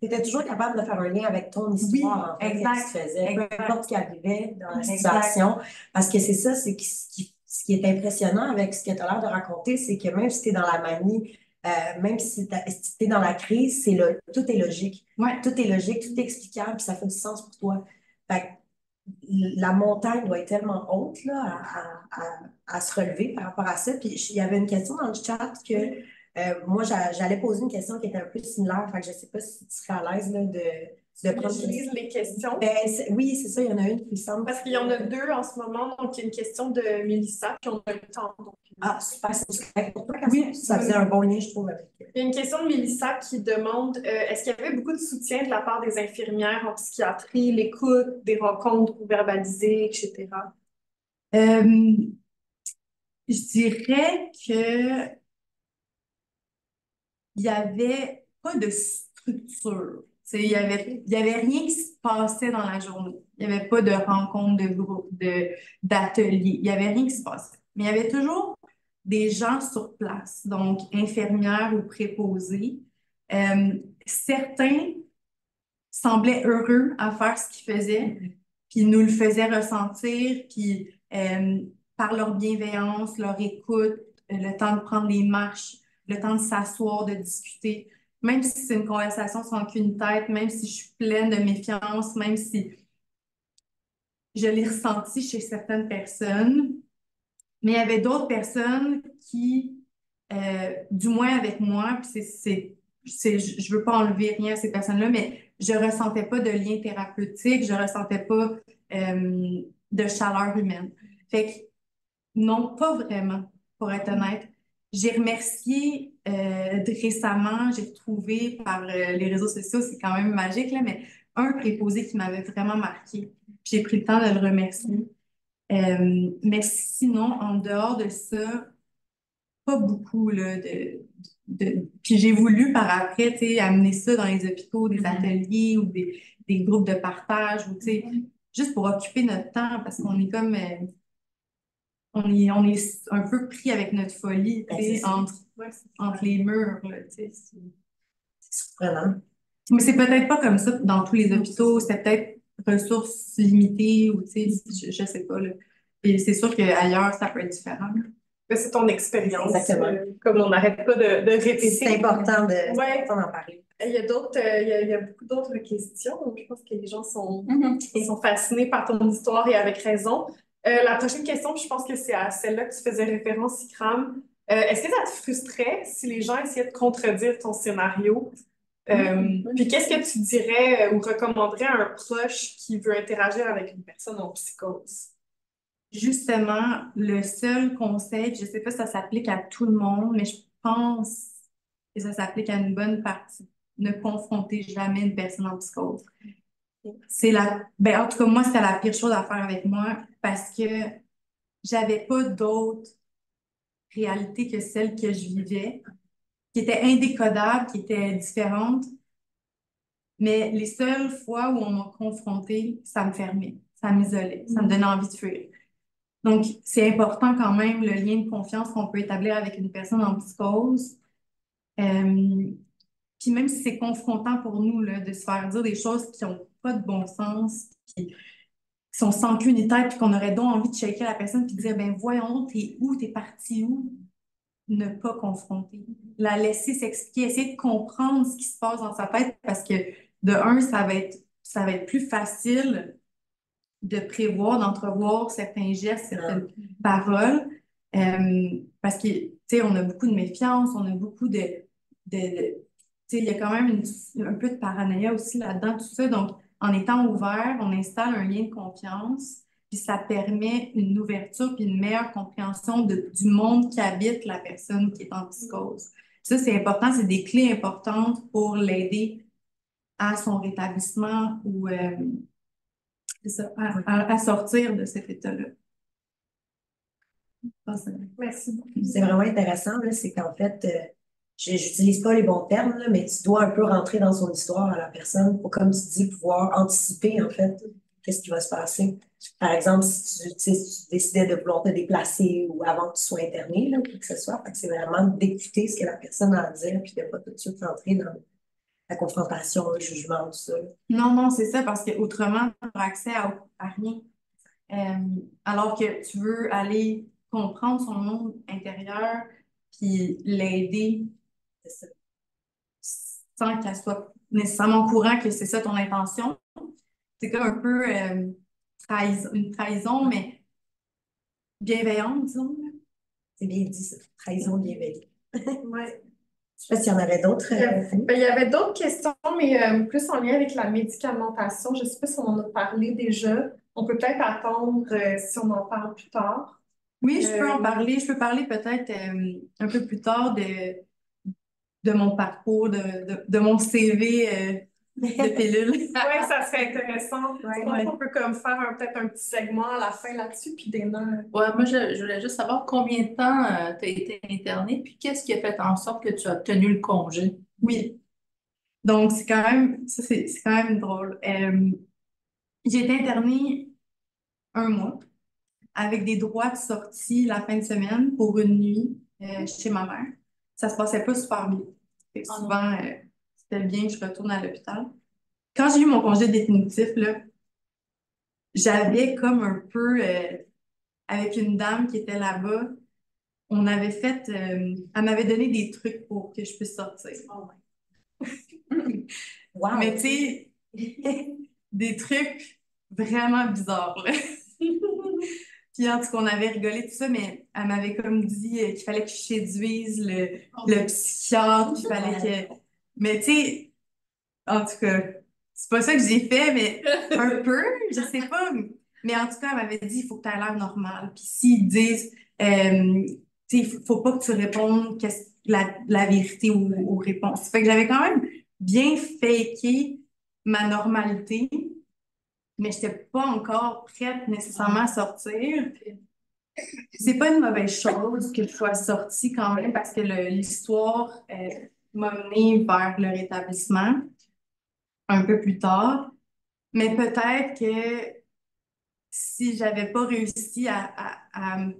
étais toujours capable de faire un lien avec ton histoire, oui, en fait, exact, que tu faisais, peu exact, importe ce qui arrivait dans la exact. situation. Parce que c'est ça, ce qui est impressionnant avec ce que tu as l'air de raconter, c'est que même si tu es dans la manie, même si tu es dans la crise, tout est logique. Ouais. Tout est logique, tout est explicable, puis ça fait du sens pour toi. Fait que la montagne doit être tellement haute là, à se relever par rapport à ça. Puis il y avait une question dans le chat que moi, j'allais poser une question qui était un peu similaire. Fait que je ne sais pas si tu serais à l'aise là, de prendre. Je lise les questions. Ben, oui, c'est ça, il y en a une qui semble. Parce qu'il y en a deux en ce moment. Donc, il y a une question de Mélissa, puis on a le temps. Donc... Ah, super, c'est correct pour toi, oui, ça faisait un bon lien, je trouve. Avec... Il y a une question de Mélissa qui demande est-ce qu'il y avait beaucoup de soutien de la part des infirmières en psychiatrie, l'écoute, des rencontres verbalisées, etc. Je dirais que il y avait pas de structure. Il y avait rien qui se passait dans la journée. Il n'y avait pas de rencontre de groupe, d'atelier. Il n'y avait rien qui se passait. Mais il y avait toujours des gens sur place, donc infirmières ou préposés. Certains semblaient heureux à faire ce qu'ils faisaient, puis nous le faisaient ressentir, puis par leur bienveillance, leur écoute, le temps de prendre des marches, le temps de s'asseoir, de discuter, même si c'est une conversation sans qu'une tête, même si je suis pleine de méfiance, même si je l'ai ressenti chez certaines personnes, mais il y avait d'autres personnes qui, du moins avec moi, puis je veux pas enlever rien à ces personnes-là, mais je ressentais pas de lien thérapeutique, je ressentais pas de chaleur humaine. Fait que non, pas vraiment, pour être honnête. J'ai remercié récemment, j'ai retrouvé par les réseaux sociaux, c'est quand même magique, là, mais un préposé qui m'avait vraiment marqué. J'ai pris le temps de le remercier. Mais sinon, en dehors de ça, pas beaucoup là, Puis j'ai voulu par après, tu sais, amener ça dans les hôpitaux, des ateliers ou des groupes de partage, ou tu sais, juste pour occuper notre temps, parce qu'on est comme on est un peu pris avec notre folie, tu sais, entre les murs, là, tu sais. C'est surprenant. Mais c'est peut-être pas comme ça dans tous les hôpitaux, c'est peut-être ressources limitées ou tu sais, je sais pas là. Et c'est sûr qu'ailleurs, ça peut être différent. Mais c'est ton expérience, Exactement. comme on n'arrête pas de répéter. C'est important Ouais. d'en parler. Il y a d'autres, il y a beaucoup d'autres questions. Je pense que les gens sont fascinés par ton histoire et avec raison. La prochaine question, je pense que c'est à celle-là que tu faisais référence, Ikram. Est-ce que ça te frustrait si les gens essayaient de contredire ton scénario? Puis qu'est-ce que tu dirais ou recommanderais à un proche qui veut interagir avec une personne en psychose? Justement, le seul conseil, je sais pas si ça s'applique à tout le monde, mais je pense que ça s'applique à une bonne partie. Ne confrontez jamais une personne en psychose. En tout cas, moi, c'était la pire chose à faire avec moi parce que j'avais pas d'autre réalité que celle que je vivais, qui était indécodable, qui était différente. Mais les seules fois où on m'a confrontée, ça me fermait, ça m'isolait, ça me donnait envie de fuir. Donc, c'est important quand même le lien de confiance qu'on peut établir avec une personne en psychose. Puis même si c'est confrontant pour nous là, de se faire dire des choses qui n'ont pas de bon sens, qui sont sans queue ni tête, puis qu'on aurait donc envie de shaker la personne puis de dire, ben voyons, t'es où, t'es parti où? Ne pas confronter. La laisser s'expliquer, essayer de comprendre ce qui se passe dans sa tête parce que, de un, ça va être plus facile de prévoir, d'entrevoir certains gestes, certaines paroles. Parce que, tu sais, on a beaucoup de méfiance, on a beaucoup tu sais, il y a quand même un peu de paranoïa aussi là-dedans, tout ça. Donc, en étant ouvert, on installe un lien de confiance, puis ça permet une ouverture puis une meilleure compréhension du monde qui habite la personne qui est en psychose. Ça, c'est important, c'est des clés importantes pour l'aider à son rétablissement ou c'est ça, à sortir de cet état-là. Merci beaucoup. C'est vraiment intéressant, là, c'est qu'en fait, je n'utilise pas les bons termes, là, mais tu dois un peu rentrer dans son histoire à la personne pour, comme tu dis, pouvoir anticiper, en fait, qu'est-ce qui va se passer. Par exemple, si tu sais, si tu décidais de vouloir te déplacer ou avant que tu sois interné, là, ou quoi que ce soit, fait que c'est vraiment d'écouter ce que la personne a à dire, puis de pas tout de suite rentrer dans la confrontation, le jugement, tout ça. Non, non, c'est ça, parce qu'autrement, tu n'auras accès à rien. Alors que tu veux aller comprendre son monde intérieur, puis l'aider sans qu'elle soit nécessairement au courant que c'est ça ton intention. C'est comme un peu une trahison, mais bienveillante, disons. C'est bien dit, ça. Trahison bienveillante. Ouais. Je sais pas s'il y en avait d'autres. Il y avait d'autres questions, mais plus en lien avec la médicamentation. Je ne sais pas si on en a parlé déjà. On peut peut-être attendre si on en parle plus tard. Oui, je peux en parler. Je peux parler peut-être un peu plus tard de mon parcours, de mon CV de pilule. Oui, ça serait intéressant. On peut comme faire peut-être un petit segment à la fin là-dessus, puis des noms. Ouais, moi, je voulais juste savoir combien de temps tu as été internée, puis qu'est-ce qui a fait en sorte que tu as obtenu le congé? Oui. Donc, c'est quand même, ça, c'est quand même drôle. J'ai été internée un mois avec des droits de sortie la fin de semaine pour une nuit chez ma mère. Ça se passait pas super bien. Fait que souvent, c'était bien que je retourne à l'hôpital. Quand j'ai eu mon congé définitif, là, j'avais comme un peu, avec une dame qui était là-bas, on avait fait, elle m'avait donné des trucs pour que je puisse sortir. Wow. Mais tu sais, des trucs vraiment bizarres, là. Puis en tout cas, on avait rigolé tout ça, mais elle m'avait comme dit qu'il fallait que je séduise le psychiatre, puis il fallait que... Mais tu sais, en tout cas, c'est pas ça que j'ai fait, mais un peu, je sais pas. Mais en tout cas, elle m'avait dit, il faut que tu aies l'air normal. Puis s'ils disent, tu sais, faut pas que tu répondes la vérité aux réponses. Fait que j'avais quand même bien faké ma normalité, mais j'étais pas encore prête nécessairement à sortir. C'est pas une mauvaise chose que je sois sortie quand même parce que l'histoire m'a menée vers le rétablissement un peu plus tard. Mais peut-être que si j'avais pas réussi à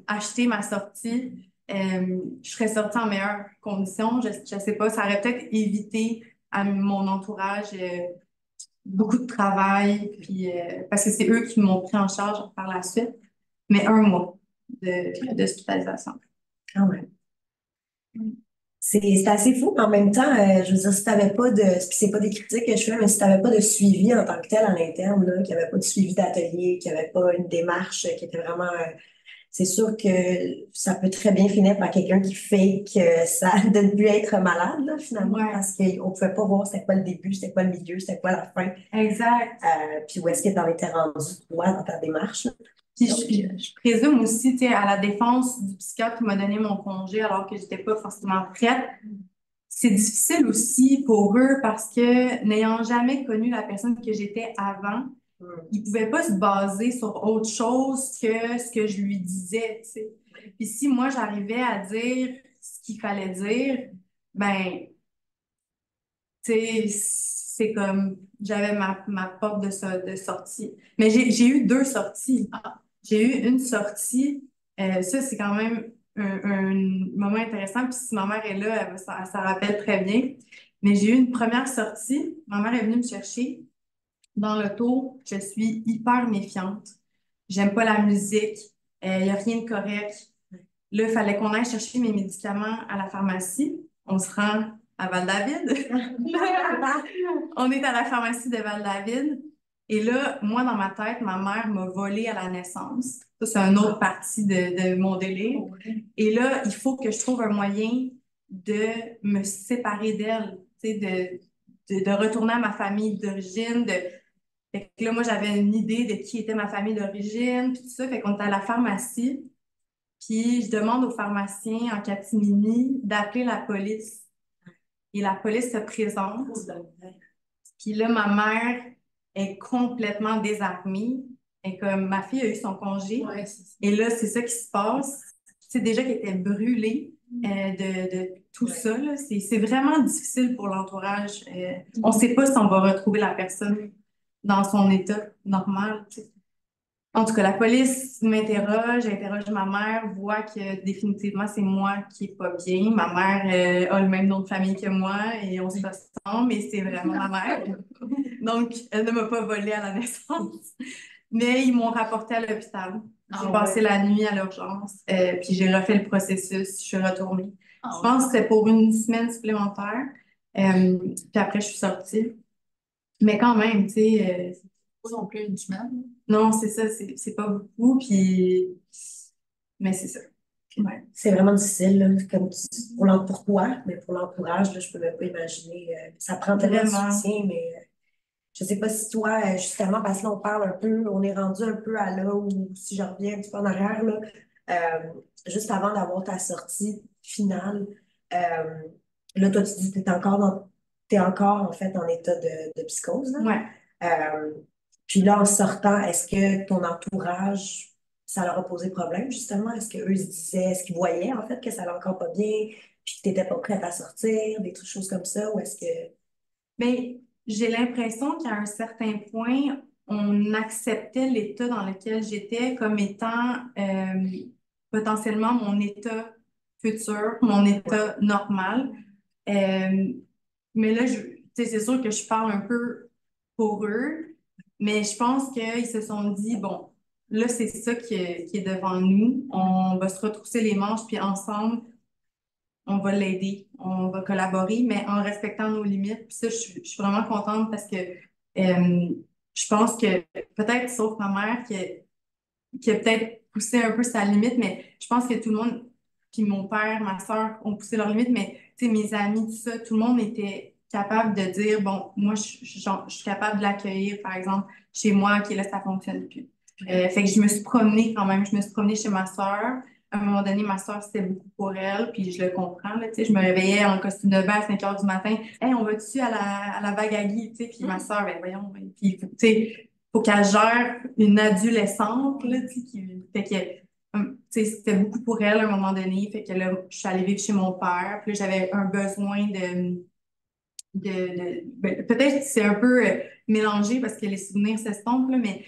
acheter ma sortie, je serais sortie en meilleures conditions. Je sais pas, ça aurait peut-être évité à mon entourage beaucoup de travail, puis, parce que c'est eux qui m'ont pris en charge par la suite, mais un mois d'hospitalisation. Quand même. Mm. C'est assez fou, mais en même temps, je veux dire, si t'avais pas de, puis c'est pas des critiques que je fais, mais si t'avais pas de suivi en tant que tel à l'interne, là, qu'il n'y avait pas de suivi d'atelier, qu'il n'y avait pas une démarche qui était vraiment, c'est sûr que ça peut très bien finir par quelqu'un qui fake ça de ne plus être malade, là, finalement, Ouais, parce qu'on pouvait pas voir c'était quoi le début, c'était quoi le milieu, c'était quoi la fin, exact. puis où est-ce que t'en étais rendu, toi, dans ta démarche, là. Puis Donc, je présume aussi, tu sais, à la défense du psychiatre qui m'a donné mon congé alors que j'étais pas forcément prête, c'est difficile aussi pour eux parce que n'ayant jamais connu la personne que j'étais avant, ils pouvaient pas se baser sur autre chose que ce que je lui disais, tu sais. Puis si moi j'arrivais à dire ce qu'il fallait dire, ben, tu sais, c'est comme j'avais ma porte de sortie. Mais j'ai eu deux sorties. J'ai eu une sortie, ça c'est quand même un moment intéressant, puis si ma mère est là, elle s'en rappelle très bien. Mais j'ai eu une première sortie, ma mère est venue me chercher. Dans l'auto, je suis hyper méfiante. J'aime pas la musique, il n'y a rien de correct. Là, il fallait qu'on aille chercher mes médicaments à la pharmacie. On se rend à Val-David. On est à la pharmacie de Val-David. Et là, moi, dans ma tête, ma mère m'a volé à la naissance. Ça, c'est une autre partie de mon délire. Et là, il faut que je trouve un moyen de me séparer d'elle, tu sais, de retourner à ma famille d'origine. Fait que là, moi, j'avais une idée de qui était ma famille d'origine, puis tout ça. Fait qu'on est à la pharmacie. Puis je demande au pharmacien en catimini d'appeler la police. Et la police se présente. Puis là, ma mère est complètement désarmée. Et comme ma fille a eu son congé. Ouais, c'est ça. Et là, c'est ça qui se passe. C'est déjà qu'elle était brûlée de tout ça, là. C'est vraiment difficile pour l'entourage. On ne sait pas si on va retrouver la personne dans son état normal, tu sais. En tout cas, la police m'interroge, interroge ma mère, voit que définitivement c'est moi qui est pas bien. Ma mère a le même nom de famille que moi et on se ressemble, mais c'est vraiment ma mère. Donc, elle ne m'a pas volé à la naissance. Mais ils m'ont rapporté à l'hôpital. J'ai passé la nuit à l'urgence, puis j'ai refait le processus, je suis retournée. Je pense que c'était pour une semaine supplémentaire. Puis après, je suis sortie. Mais quand même, tu sais, Pas non plus une semaine. non, c'est ça, c'est pas beaucoup, puis... Mais c'est ça. Ouais. c'est vraiment difficile, là, comme pour toi, mais pour l'entourage, là, je peux même pas imaginer. Ça prend tellement de Vraiment. soutien, mais je sais pas si toi, justement, parce que là, on parle un peu, on est rendu un peu à là où, si je reviens un petit peu en arrière, là, juste avant d'avoir ta sortie finale, euh, là, toi, tu dis que t'es encore, en fait, en état de psychose, là. Ouais. Euh, puis là, en sortant, est-ce que ton entourage, ça leur a posé problème, justement? Est-ce qu'eux, ils se disaient, est-ce qu'ils voyaient, en fait, que ça allait encore pas bien, puis que t'étais pas prête à sortir, des choses comme ça, ou est-ce que... Mais j'ai l'impression qu'à un certain point, on acceptait l'état dans lequel j'étais comme étant potentiellement mon état futur, mon état normal. Euh, mais là, tu sais, c'est sûr que je parle un peu pour eux, mais je pense qu'ils se sont dit, bon, là, c'est ça qui est devant nous. On va se retrousser les manches, puis ensemble, on va l'aider, on va collaborer, mais en respectant nos limites. Puis ça, je suis vraiment contente parce que je pense que peut-être, sauf ma mère, qui a peut-être poussé un peu sa limite, mais je pense que tout le monde, puis mon père, ma soeur, ont poussé leurs limites, mais tu sais, mes amis, tout ça, tout le monde était capable de dire, bon, moi, je suis capable de l'accueillir, par exemple, chez moi, qui là, ça fonctionne plus. Fait que je me suis promenée quand même, je me suis promenée chez ma soeur. À un moment donné, ma soeur, c'était beaucoup pour elle, puis je le comprends, là, tu sais, je me réveillais en costume de bain à 5 heures du matin. Hey, on va-tu à la vague à Guy, tu sais, puis ma soeur, ben voyons, ben, puis, tu sais, faut qu'elle gère une adolescente, là, tu sais, fait que, tu sais, c'était beaucoup pour elle à un moment donné, fait que là, je suis allée vivre chez mon père, puis là, j'avais un besoin ben, peut-être que c'est un peu mélangé parce que les souvenirs s'estompent, là, mais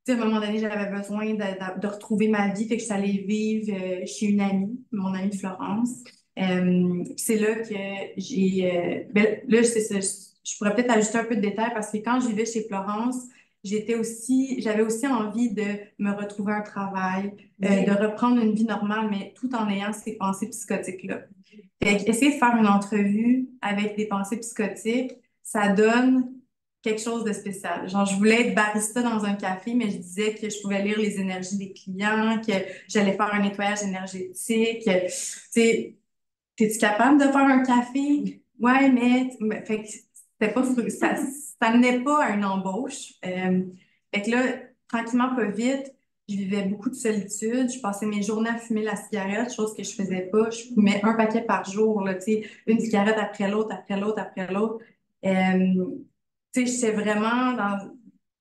tu sais, à un moment donné, j'avais besoin de retrouver ma vie, fait que je suis allée vivre chez une amie, mon amie de Florence. Puis c'est là que ben, là, je pourrais peut-être ajouter un peu de détails parce que quand je vivais chez Florence, j'avais aussi envie de me retrouver un travail, de reprendre une vie normale, mais tout en ayant ces pensées psychotiques-là. Fait essayer de faire une entrevue avec des pensées psychotiques, ça donne quelque chose de spécial. Genre, je voulais être barista dans un café, mais je disais que je pouvais lire les énergies des clients, que j'allais faire un nettoyage énergétique. Tu sais, es-tu capable de faire un café? Ouais, fait que c'était pas, ça menait pas à une embauche. Fait que là, tranquillement, pas vite, je vivais beaucoup de solitude. Je passais mes journées à fumer la cigarette, chose que je faisais pas. Je fumais un paquet par jour, là, tu sais, une cigarette après l'autre, après l'autre, après l'autre. Tu sais, j'étais vraiment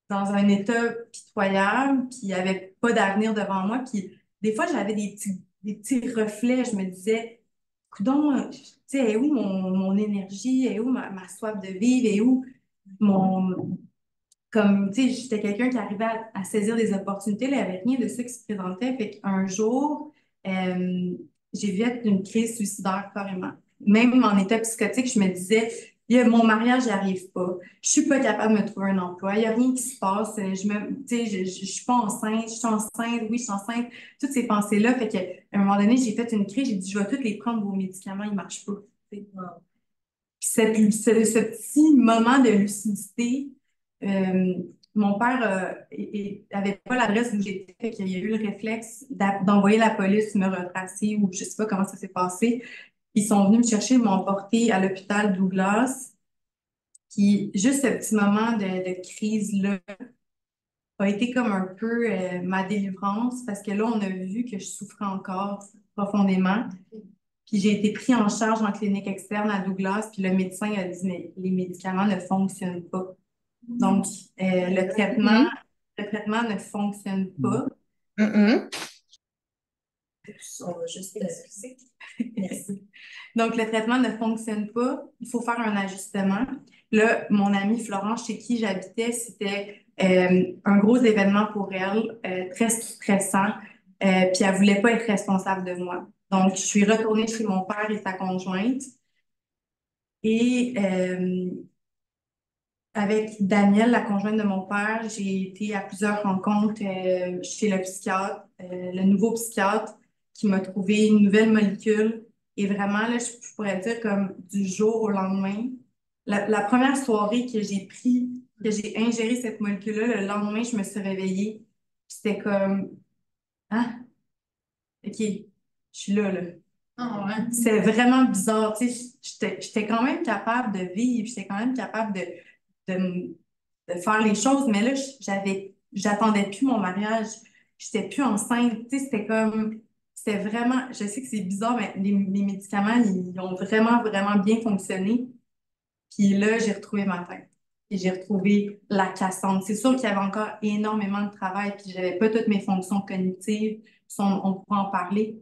dans un état pitoyable, puis il n'y avait pas d'avenir devant moi. Puis des fois, j'avais des petits reflets. Je me disais, coudonc, tu sais, est où mon énergie? Est où ma soif de vivre? Est où mon... Comme, tu sais, j'étais quelqu'un qui arrivait à saisir des opportunités. Là, il n'y avait rien de ça qui se présentait. Fait qu'un jour, j'ai vu une crise suicidaire carrément. Même en état psychotique, je me disais, mon mariage, j'y arrive pas. Je suis pas capable de me trouver un emploi. Il n'y a rien qui se passe. Tu sais, je suis pas enceinte. Je suis enceinte. Oui, je suis enceinte. Toutes ces pensées-là. Fait qu'à un moment donné, j'ai fait une crise. J'ai dit, je vais toutes les prendre, vos médicaments, ils marchent pas. Tu sais. Puis ce petit moment de lucidité, euh, mon père avait pas l'adresse où j'étais, fait qu'il y a eu le réflexe d'envoyer la police me retracer ou je sais pas comment ça s'est passé. Ils sont venus me chercher, ils m'ont porté à l'hôpital Douglas. Puis juste ce petit moment de crise-là a été comme un peu ma délivrance parce que là, on a vu que je souffrais encore profondément. Puis j'ai été pris en charge en clinique externe à Douglas, puis le médecin a dit, mais les médicaments ne fonctionnent pas. Donc, le traitement ne fonctionne pas. On va juste Merci. Donc, le traitement ne fonctionne pas. Il faut faire un ajustement. Là, mon amie Florence, chez qui j'habitais, c'était un gros événement pour elle, très stressant. Puis elle voulait pas être responsable de moi. Donc, je suis retournée chez mon père et sa conjointe. Et avec Danielle, la conjointe de mon père, j'ai été à plusieurs rencontres chez le psychiatre, le nouveau psychiatre qui m'a trouvé une nouvelle molécule. Et vraiment, là, je pourrais dire comme du jour au lendemain. La première soirée que j'ai pris, que j'ai ingéré cette molécule-là, le lendemain, je me suis réveillée. C'était comme, ah, OK, je suis là, là. Ah ouais. C'est vraiment bizarre. Tu sais, j'étais quand même capable de vivre, j'étais quand même capable de, de faire les choses, mais là, j'attendais plus mon mariage, j'étais plus enceinte. Tu sais, c'était vraiment, je sais que c'est bizarre, mais les médicaments, ils ont vraiment, vraiment bien fonctionné. Puis là, j'ai retrouvé ma tête. Et j'ai retrouvé la Cassandre. C'est sûr qu'il y avait encore énormément de travail, puis j'avais pas toutes mes fonctions cognitives. On pourra en parler.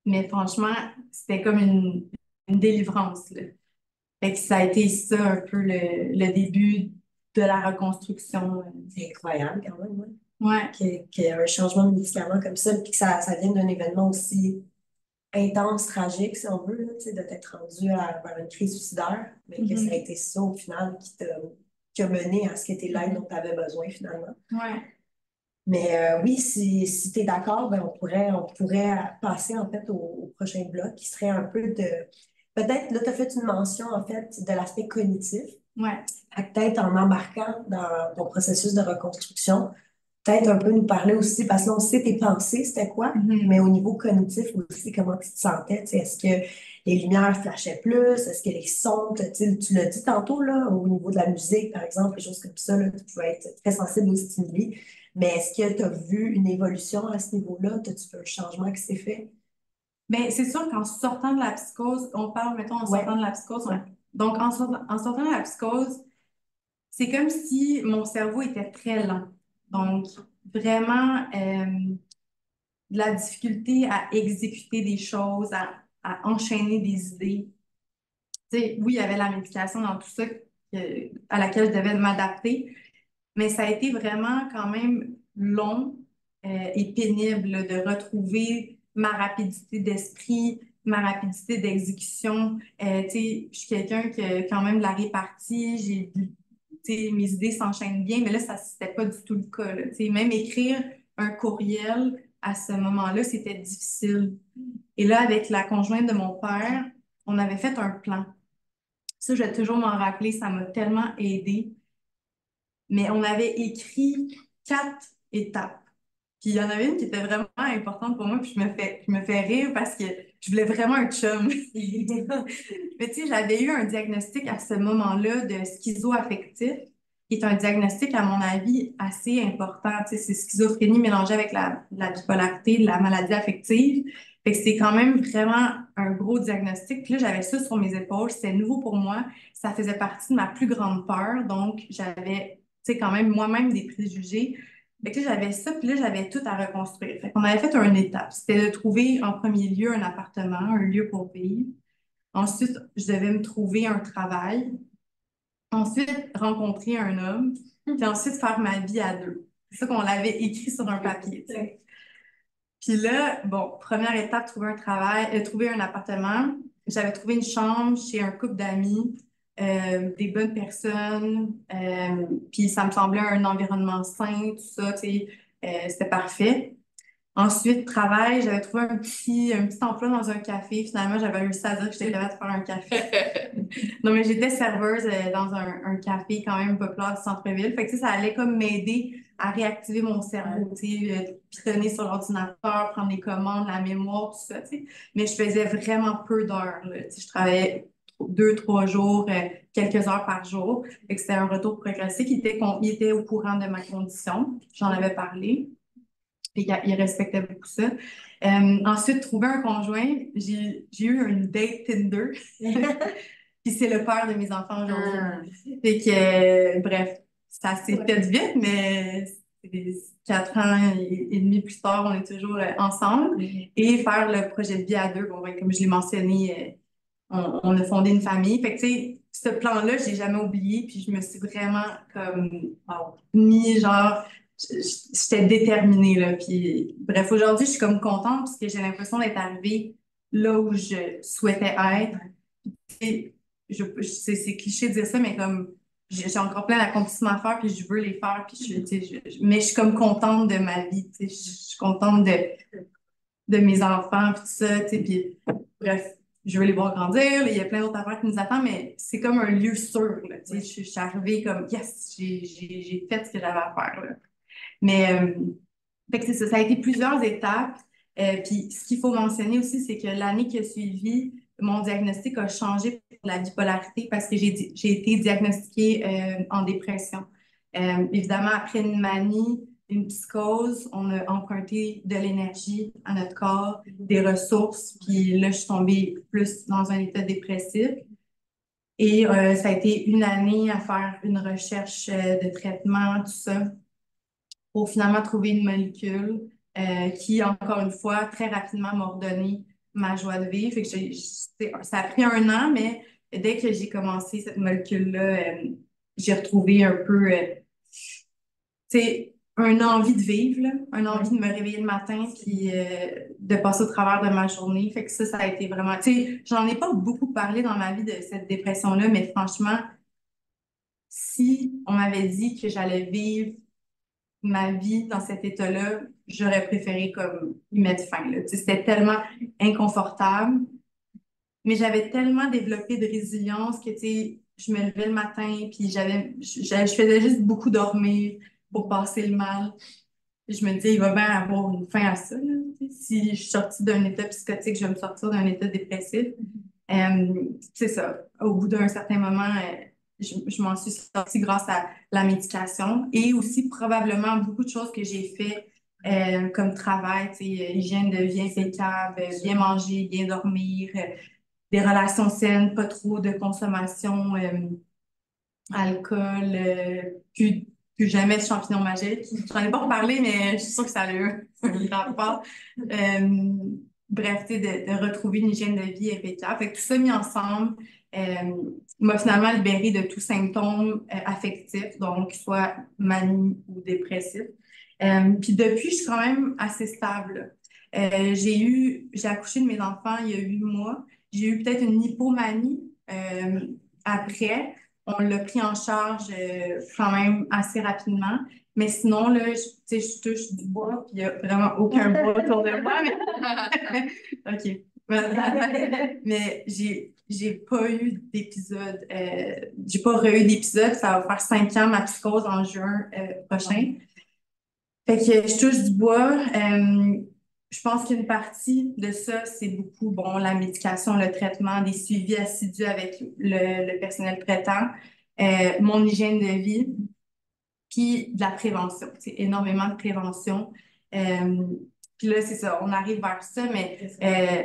Mais franchement, c'était comme une délivrance, là. Fait que ça a été ça un peu le début de la reconstruction. C'est incroyable quand même, Ouais. qu'il y ait un changement de médicament comme ça, puis que ça vienne d'un événement aussi intense, tragique, si on veut, là, tu sais, de t'être rendu vers une crise suicidaire, mais que ça a été ça au final qui a mené à ce que tu es l'aide dont tu avais besoin finalement. Ouais. Mais oui, si tu es d'accord, ben on pourrait passer en fait au prochain bloc qui serait un peu de. Peut-être, là, tu as fait une mention en fait de l'aspect cognitif. Ouais. Peut-être en embarquant dans ton processus de reconstruction, peut-être un peu nous parler aussi, parce que là, on sait tes pensées, c'était quoi, mais au niveau cognitif aussi, comment tu te sentais? Tu sais, est-ce que les lumières flashaient plus? Est-ce que les sons, tu l'as dit tantôt, là, au niveau de la musique, par exemple, des choses comme ça, là, tu pouvais être très sensible aux stimuli. Mais est-ce que tu as vu une évolution à ce niveau-là? As-tu vu un changement qui s'est fait? Bien, c'est sûr qu'en sortant de la psychose, on parle, mettons, en sortant de la psychose. Ouais. Donc, en sortant de la psychose, c'est comme si mon cerveau était très lent. Donc, vraiment, de la difficulté à exécuter des choses, à enchaîner des idées. Tu sais, oui, il y avait la médication dans tout ça à laquelle je devais m'adapter, mais ça a été vraiment quand même long et pénible là, de retrouver ma rapidité d'esprit, ma rapidité d'exécution. Tu sais, je suis quelqu'un qui a quand même de la répartie, tu sais, mes idées s'enchaînent bien, mais là, ça, c'était pas du tout le cas, là. Tu sais, même écrire un courriel à ce moment-là, c'était difficile. Et là, avec la conjointe de mon père, on avait fait un plan. Ça, je vais toujours m'en rappeler, ça m'a tellement aidée. Mais on avait écrit 4 étapes. Puis il y en avait une qui était vraiment importante pour moi, puis je me fais rire parce que je voulais vraiment un chum. Mais tu sais, j'avais eu un diagnostic à ce moment-là de schizoaffectif, qui est un diagnostic, à mon avis, assez important. Tu sais, c'est schizophrénie mélangée avec la bipolarité, la maladie affective. Fait que c'est quand même vraiment un gros diagnostic. Puis là, j'avais ça sur mes épaules. C'était nouveau pour moi. Ça faisait partie de ma plus grande peur. Donc, j'avais, tu sais, quand même moi-même des préjugés. Fait que là, j'avais ça, puis là, j'avais tout à reconstruire. Fait qu'on avait fait une étape. C'était de trouver en premier lieu un appartement, un lieu pour vivre. Ensuite, je devais me trouver un travail. Ensuite, rencontrer un homme. Puis ensuite, faire ma vie à deux. C'est ça qu'on l'avait écrit sur un papier, tu sais. Puis là, bon, première étape, trouver un travail, trouver un appartement. J'avais trouvé une chambre chez un couple d'amis, des bonnes personnes, puis ça me semblait un environnement sain, tout ça, tu sais, c'était parfait. Ensuite, travail, j'avais trouvé un petit emploi dans un café. Finalement, j'avais réussi à dire que j'étais capable de faire un café. Non, mais j'étais serveuse dans un café quand même populaire du centre-ville. Fait que tu sais, ça allait comme m'aider à réactiver mon cerveau, tu sais, pitonner sur l'ordinateur, prendre les commandes, la mémoire, tout ça, tu sais. Mais je faisais vraiment peu d'heures, là. Tu sais, je travaillais 2, 3 jours, quelques heures par jour. Fait que c'était un retour progressif. Il était au courant de ma condition. J'en avais parlé. Puis il respectait beaucoup ça. Ensuite, trouver un conjoint. J'ai eu une date Tinder. Puis c'est le père de mes enfants aujourd'hui. Fait que, bref, ça s'est fait vite, mais 4 ans et demi plus tard, on est toujours ensemble. Et faire le projet de vie à deux, bon, ben, comme je l'ai mentionné, on a fondé une famille. Fait que, tu sais, ce plan-là, je l'ai jamais oublié. Puis je me suis vraiment comme mis, genre, j'étais déterminée, là. Puis, bref, aujourd'hui, je suis comme contente parce que j'ai l'impression d'être arrivée là où je souhaitais être. Puis, c'est cliché de dire ça, mais comme j'ai encore plein d'accomplissements à faire, puis je veux les faire, puis tu sais, mais je suis comme contente de ma vie, tu sais, je suis contente de mes enfants, puis tout ça, tu sais, puis bref, je veux les voir grandir, là, il y a plein d'autres affaires qui nous attendent, mais c'est comme un lieu sûr, là, tu sais, je suis arrivée comme, yes, j'ai fait ce que j'avais à faire, là. Mais, fait que c'est ça, ça a été plusieurs étapes. Puis ce qu'il faut mentionner aussi, c'est que l'année qui a suivi, mon diagnostic a changé pour la bipolarité parce que j'ai été diagnostiquée en dépression. Évidemment, après une manie, une psychose, on a emprunté de l'énergie à notre corps, des ressources, puis là, je suis tombée plus dans un état dépressif. Et ça a été une année à faire une recherche de traitement, tout ça pour finalement trouver une molécule qui, encore une fois, très rapidement m'a redonné ma joie de vivre. Fait que ça a pris un an, mais dès que j'ai commencé cette molécule-là, j'ai retrouvé un peu, tu sais, un envie de vivre, là, un envie de me réveiller le matin puis de passer au travers de ma journée. Fait que ça a été vraiment, tu sais, j'en ai pas beaucoup parlé dans ma vie de cette dépression-là, mais franchement, si on m'avait dit que j'allais vivre ma vie dans cet état-là, j'aurais préféré comme y mettre fin, là. Tu sais, c'était tellement inconfortable, mais j'avais tellement développé de résilience que, tu sais, je me levais le matin, puis je faisais juste beaucoup dormir pour passer le mal. Puis je me disais, il va bien avoir une fin à ça, là. Tu sais, si je suis sortie d'un état psychotique, je vais me sortir d'un état dépressif. C'est ça. Au bout d'un certain moment, je m'en suis sortie grâce à la médication et aussi probablement beaucoup de choses que j'ai fait comme travail, tu sais, hygiène de vie impeccable, bien manger, bien dormir, des relations saines, pas trop de consommation, alcool, plus jamais de champignons magiques. J'en ai pas reparlé, mais je suis sûre que ça a eu un rapport. Bref, tu sais, de retrouver une hygiène de vie impeccable. Fait que tout ça mis ensemble m'a finalement libérée de tous symptômes affectifs, donc soit manie ou dépressif. Puis depuis, je suis quand même assez stable. J'ai accouché de mes enfants il y a 8 mois. J'ai eu peut-être une hypomanie après. on l'a pris en charge quand même assez rapidement. Mais sinon, là, tu sais, je touche du bois, puis il n'y a vraiment aucun bois autour de moi. Mais... OK. Mais j'ai pas eu d'épisode, j'ai pas eu d'épisode. Ça va faire 5 ans ma psychose en juin prochain. Fait que je touche du bois. Je pense qu'une partie de ça, c'est beaucoup, bon, la médication, le traitement, des suivis assidus avec le personnel traitant, mon hygiène de vie, puis de la prévention. C'est énormément de prévention. Euh, Puis là, c'est ça, on arrive vers ça, mais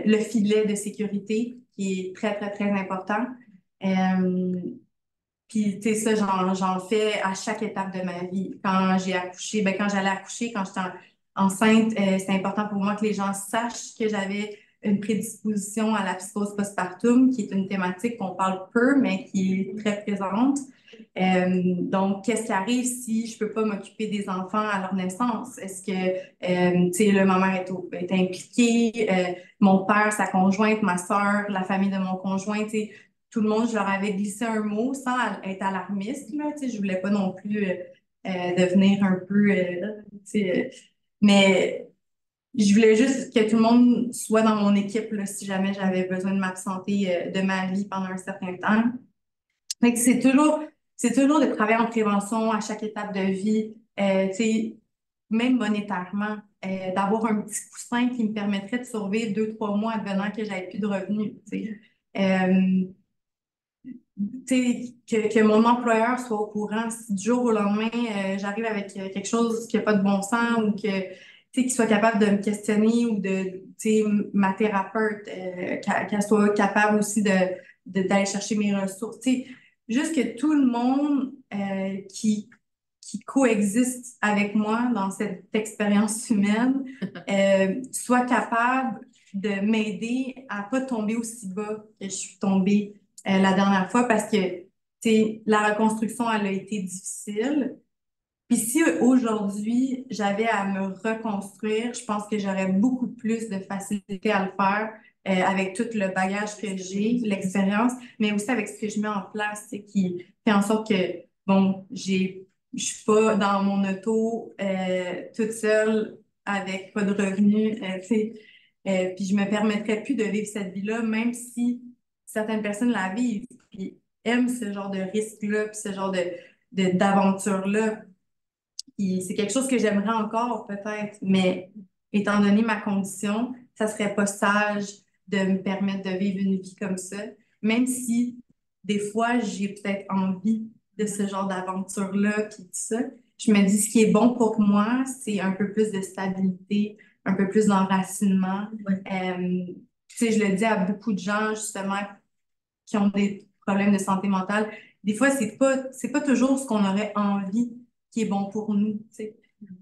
le filet de sécurité qui est très, très, très important. Puis, tu sais, ça, j'en fais à chaque étape de ma vie. Quand j'ai accouché, ben, quand j'allais accoucher, quand j'étais enceinte, c'est important pour moi que les gens sachent que j'avais une prédisposition à la psychose postpartum, qui est une thématique qu'on parle peu, mais qui est très présente. Donc, qu'est-ce qui arrive si je peux pas m'occuper des enfants à leur naissance? Est-ce que, tu sais, ma mère est impliquée, mon père, sa conjointe, ma sœur, la famille de mon conjoint, tu sais, tout le monde, je leur avais glissé un mot sans être alarmiste, là, tu sais, je voulais pas non plus devenir un peu, tu sais, mais je voulais juste que tout le monde soit dans mon équipe, là, si jamais j'avais besoin de m'absenter de ma vie pendant un certain temps. Fait que c'est toujours de travailler en prévention à chaque étape de vie, tu sais, même monétairement, d'avoir un petit coussin qui me permettrait de survivre 2, 3 mois advenant que j'avais plus de revenus, tu sais. Tu sais, que mon employeur soit au courant si du jour au lendemain, j'arrive avec quelque chose qui n'a pas de bon sens ou que, tu sais, qu'il soit capable de me questionner ou de, tu sais, ma thérapeute, qu'elle soit capable aussi d'aller chercher mes ressources. Tu sais, juste que tout le monde qui coexiste avec moi dans cette expérience humaine soit capable de m'aider à pas tomber aussi bas que je suis tombée la dernière fois parce que, tu sais, la reconstruction, elle a été difficile. Puis si aujourd'hui, j'avais à me reconstruire, je pense que j'aurais beaucoup plus de facilité à le faire avec tout le bagage que j'ai, l'expérience, mais aussi avec ce que je mets en place, c'est qui fait en sorte que, bon, je suis pas dans mon auto toute seule avec pas de revenus, tu sais, puis je me permettrais plus de vivre cette vie-là, même si certaines personnes la vivent, puis aiment ce genre de risque-là, puis ce genre d'aventure-là. Puis c'est quelque chose que j'aimerais encore peut-être, mais étant donné ma condition, ça serait pas sage de me permettre de vivre une vie comme ça, même si des fois j'ai peut-être envie de ce genre d'aventure-là, puis tout ça. Je me dis ce qui est bon pour moi, c'est un peu plus de stabilité, un peu plus d'enracinement. Ouais. Tu sais, je le dis à beaucoup de gens justement qui ont des problèmes de santé mentale. Des fois, c'est pas toujours ce qu'on aurait envie qui est bon pour nous, tu sais.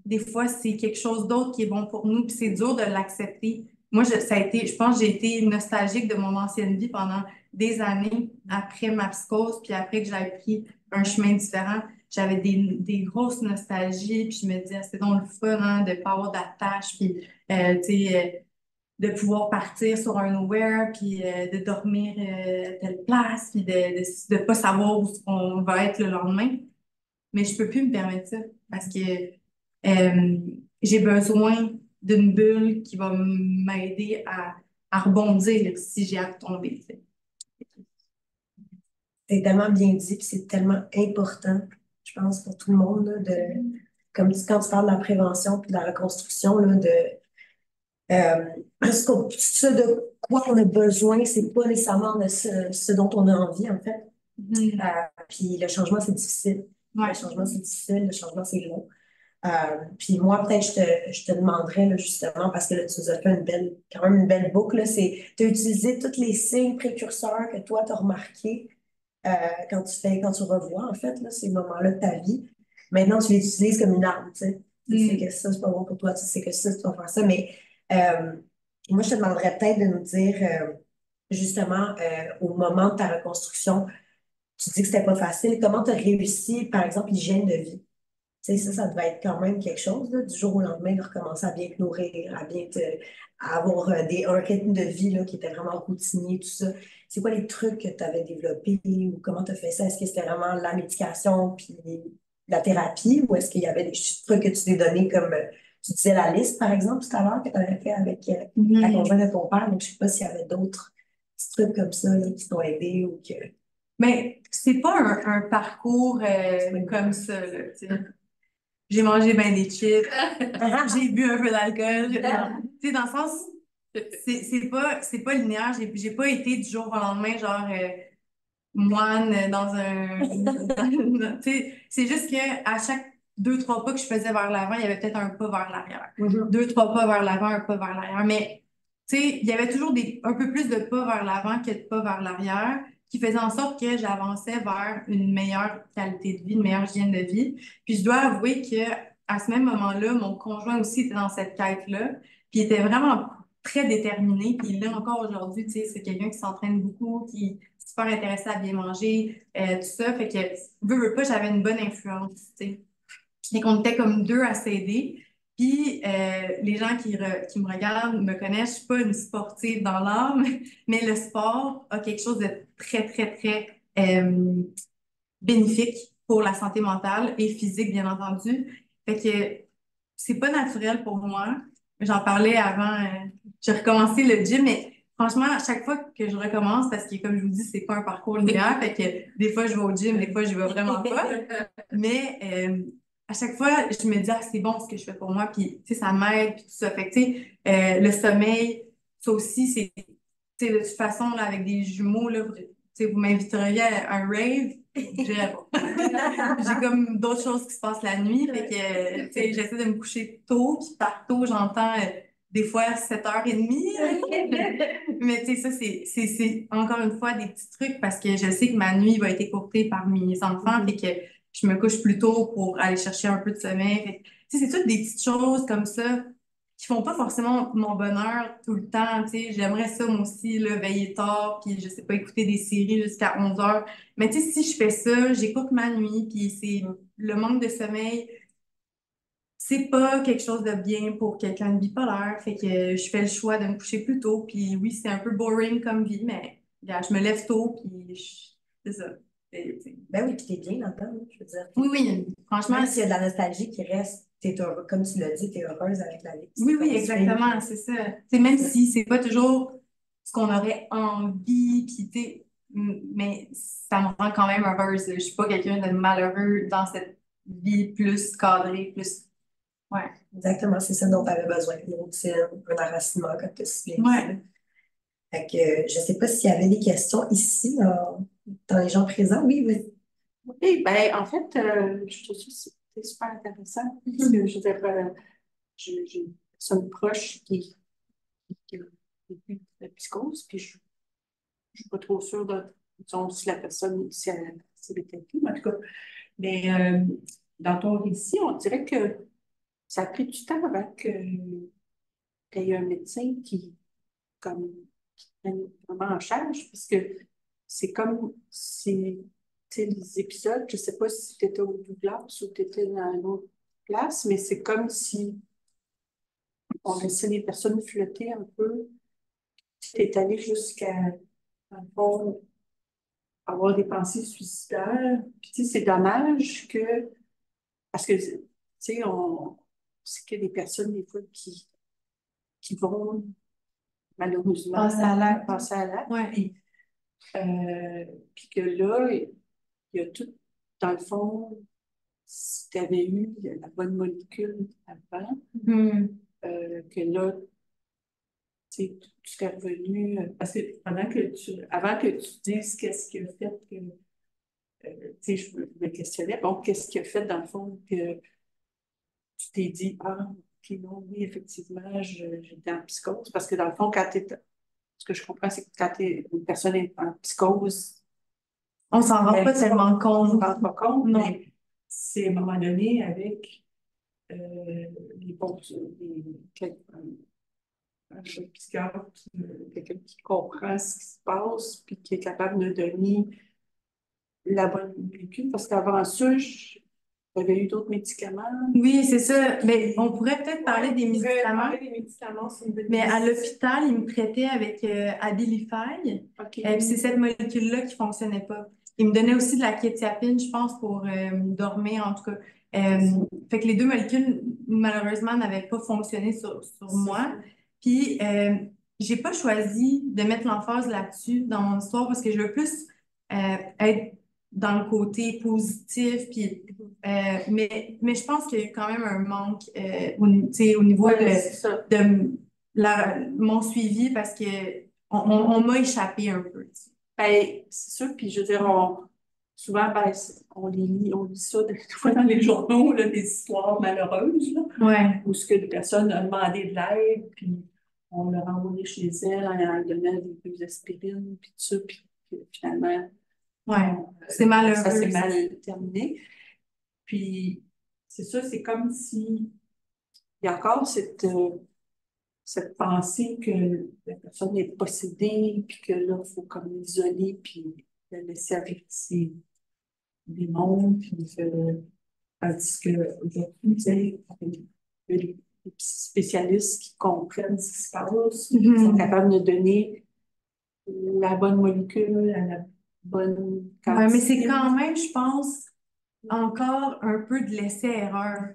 Des fois, c'est quelque chose d'autre qui est bon pour nous, puis c'est dur de l'accepter. Moi, je pense que j'ai été nostalgique de mon ancienne vie pendant des années après ma psychose, puis après que j'avais pris un chemin différent. J'avais des grosses nostalgies, puis je me disais, c'est donc le fun, hein, de pas avoir d'attache, puis, tu sais, de pouvoir partir sur un nowhere, puis de dormir à telle place, puis de pas savoir où on va être le lendemain. Mais je peux plus me permettre ça parce que euh, j'ai besoin d'une bulle qui va m'aider à rebondir si j'ai à tomber, tu sais. C'est tellement bien dit, puis c'est tellement important, je pense, pour tout le monde, là, comme quand tu parles de la prévention puis de la reconstruction, là, ce de quoi on a besoin, c'est pas nécessairement de ce dont on a envie, en fait. Puis le changement, c'est difficile. Ouais. Le changement, c'est difficile, le changement, c'est long. Puis moi, peut-être, je te demanderais, là, justement, parce que là, tu nous as fait quand même une belle boucle, là, c'est, tu as utilisé tous les signes précurseurs que toi, tu as remarqués quand tu revois, en fait, là, ces moments-là de ta vie. Maintenant, tu les utilises comme une arme, tu sais. Tu sais que ça, c'est pas bon pour toi, tu sais que ça, tu vas faire ça. Mais euh, moi, je te demanderais peut-être de nous dire, justement, au moment de ta reconstruction, tu dis que c'était pas facile. Comment tu as réussi, par exemple, l'hygiène de vie? Tu sais, ça devait être quand même quelque chose, là, du jour au lendemain, de recommencer à bien te nourrir, à avoir un rythme de vie là, qui était vraiment routinier, tout ça. C'est quoi les trucs que tu avais développés ou comment tu as fait ça? Est-ce que c'était vraiment la médication puis la thérapie ou est-ce qu'il y avait des trucs que tu t'es donné comme tu disais la liste, par exemple, tout à l'heure que tu avais fait avec la conjointe de ton père, donc je sais pas s'il y avait d'autres petits trucs comme ça là, qui t'ont aidé ou que. Mais c'est pas un parcours comme ça, là, tu sais. J'ai mangé ben des chips, j'ai bu un peu d'alcool. Tu sais, dans le sens, c'est pas linéaire. J'ai pas été du jour au lendemain, genre moine dans tu sais, c'est juste que à chaque 2, 3 pas que je faisais vers l'avant, il y avait peut-être un pas vers l'arrière. 2, 3 pas vers l'avant, un pas vers l'arrière. Mais tu sais, il y avait toujours un peu plus de pas vers l'avant que de pas vers l'arrière, qui faisait en sorte que j'avançais vers une meilleure qualité de vie, une meilleure hygiène de vie. Puis je dois avouer que à ce même moment-là, mon conjoint aussi était dans cette quête-là, puis il était vraiment très déterminé, puis il l'est encore aujourd'hui, tu sais, c'est quelqu'un qui s'entraîne beaucoup, qui est super intéressé à bien manger, tout ça, fait que, veux pas, j'avais une bonne influence, tu sais. Et qu'on était comme deux à s'aider. Puis les gens qui me regardent me connaissent, je suis pas une sportive dans l'âme, mais le sport a quelque chose de très, très, très bénéfique pour la santé mentale et physique, bien entendu. Fait que c'est pas naturel pour moi. J'en parlais avant, j'ai recommencé le gym, mais franchement, à chaque fois que je recommence, parce que comme je vous dis, c'est pas un parcours linéaire, fait que des fois je vais au gym, des fois je vais vraiment pas. Mais à chaque fois, je me dis, ah, c'est bon ce que je fais pour moi, puis tu sais, ça m'aide, puis tout ça. Fait que tu sais, le sommeil, ça aussi, c'est, tu sais, de toute façon, là, avec des jumeaux, là, tu sais, vous m'inviteriez à un rave, j'irais pas. J'ai comme d'autres choses qui se passent la nuit, fait que, tu sais, j'essaie de me coucher tôt, puis par tôt, j'entends des fois 7h30. Mais tu sais, ça, c'est encore une fois des petits trucs parce que je sais que ma nuit va être écourtée par mes enfants, fait que je me couche plus tôt pour aller chercher un peu de sommeil. Fait que, tu sais, c'est toutes des petites choses comme ça qui font pas forcément mon bonheur tout le temps, tu sais. J'aimerais ça, moi aussi, là, veiller tard, puis je sais pas, écouter des séries jusqu'à 11h. Mais tu sais, si je fais ça, j'écoute ma nuit, puis c'est le manque de sommeil, c'est pas quelque chose de bien pour quelqu'un de bipolaire. Fait que je fais le choix de me coucher plus tôt, puis oui, c'est un peu boring comme vie, mais je me lève tôt, puis c'est ça. Ben oui, puis t'es bien là-dedans, hein, je veux dire. Oui, oui, franchement. Même s'il y a de la nostalgie qui reste, t'es heureux, comme tu l'as dit, t'es heureuse avec la vie. Oui, oui, exactement, c'est ça. T'sais, même si c'est pas toujours ce qu'on aurait envie, puis mais ça me rend quand même heureuse. Je suis pas quelqu'un de malheureux dans cette vie plus cadrée, plus. Ouais. Exactement, c'est ça dont tu avais besoin, une routine, un enracinement, comme tu as si bien dit. Ouais. Fait que je sais pas s'il y avait des questions ici, dans les gens présents. Oui, oui. Oui, ben, en fait, je trouve ça c'est super intéressant parce que je veux dire, j'ai une personne proche qui a vécu la psychose, puis je ne suis pas trop sûre de, disons, si la personne, si elle s'est établie, mais en tout cas. Mais dans ton récit, on dirait que ça a pris du temps avant qu'il y ait un médecin comme, qui prenne vraiment en charge, parce que c'est comme si, tu sais, les épisodes, je ne sais pas si tu étais au Douglas ou tu étais dans une autre place, mais c'est comme si on laissait les personnes flotter un peu. Tu es allé jusqu'à, dans le fond, avoir des pensées suicidaires. Puis, tu sais, c'est dommage que, parce que, tu sais, on sait qu'il y a des personnes, des fois, qui vont malheureusement passer à l'acte. Ouais. Puis que là, il y a tout, dans le fond, si tu avais eu la bonne molécule avant, que là, tu serais revenu. Parce que avant que tu dises qu'est-ce qui a fait que. Tu sais, je me questionnais, bon, qu'est-ce qui a fait, dans le fond, que tu t'es dit, ah, puis non, oui, effectivement, j'étais en psychose. Parce que dans le fond, ce que je comprends, c'est que quand une personne est en psychose, on s'en rend pas tellement compte. On ne s'en rend pas compte, non. mais c'est à un moment donné avec un psychiatre, quelqu'un qui comprend ce qui se passe, puis qui est capable de donner la bonne molécule. Parce qu'avant ça, Il y avait eu d'autres médicaments. Oui, c'est ça. Mais on pourrait peut-être parler des On pourrait médicaments. parler des médicaments, c'est une bonne Mais à idée. l'hôpital, ils me traitaient avec Abilify. OK. Puis c'est cette molécule-là qui fonctionnait pas. Ils me donnaient aussi de la kétiapine, je pense, pour dormir, en tout cas. Fait que les deux molécules, malheureusement, n'avaient pas fonctionné sur moi. Puis, j'ai pas choisi de mettre l'emphase là-dessus dans mon histoire parce que je veux plus être dans le côté positif. Puis, mais je pense qu'il y a eu quand même un manque tu sais, au niveau Ouais, c'est ça. de mon suivi parce que on m'a échappé un peu. Tu sais. Ben, c'est sûr, puis je veux dire, souvent, ben, on lit ça des fois dans les journaux, là, des histoires malheureuses, là, Ouais. où ce que les personnes ont demandé de l'aide, puis on l'a renvoyé chez elle en lui donnant des aspirines, puis tout ça, puis finalement, Ouais. C'est malheureux. ça s'est mal terminé. Puis, c'est ça, c'est comme si il y a encore cette pensée que la personne est possédée, puis que là, il faut comme l'isoler, puis la laisser avec ses démons, puis tandis qu'aujourd'hui, tu sais, les spécialistes qui comprennent ce qui se passe, sont capables de donner la bonne molécule à la bonne quantité. Ouais, mais c'est quand même, je pense, encore un peu de laisser-erreur.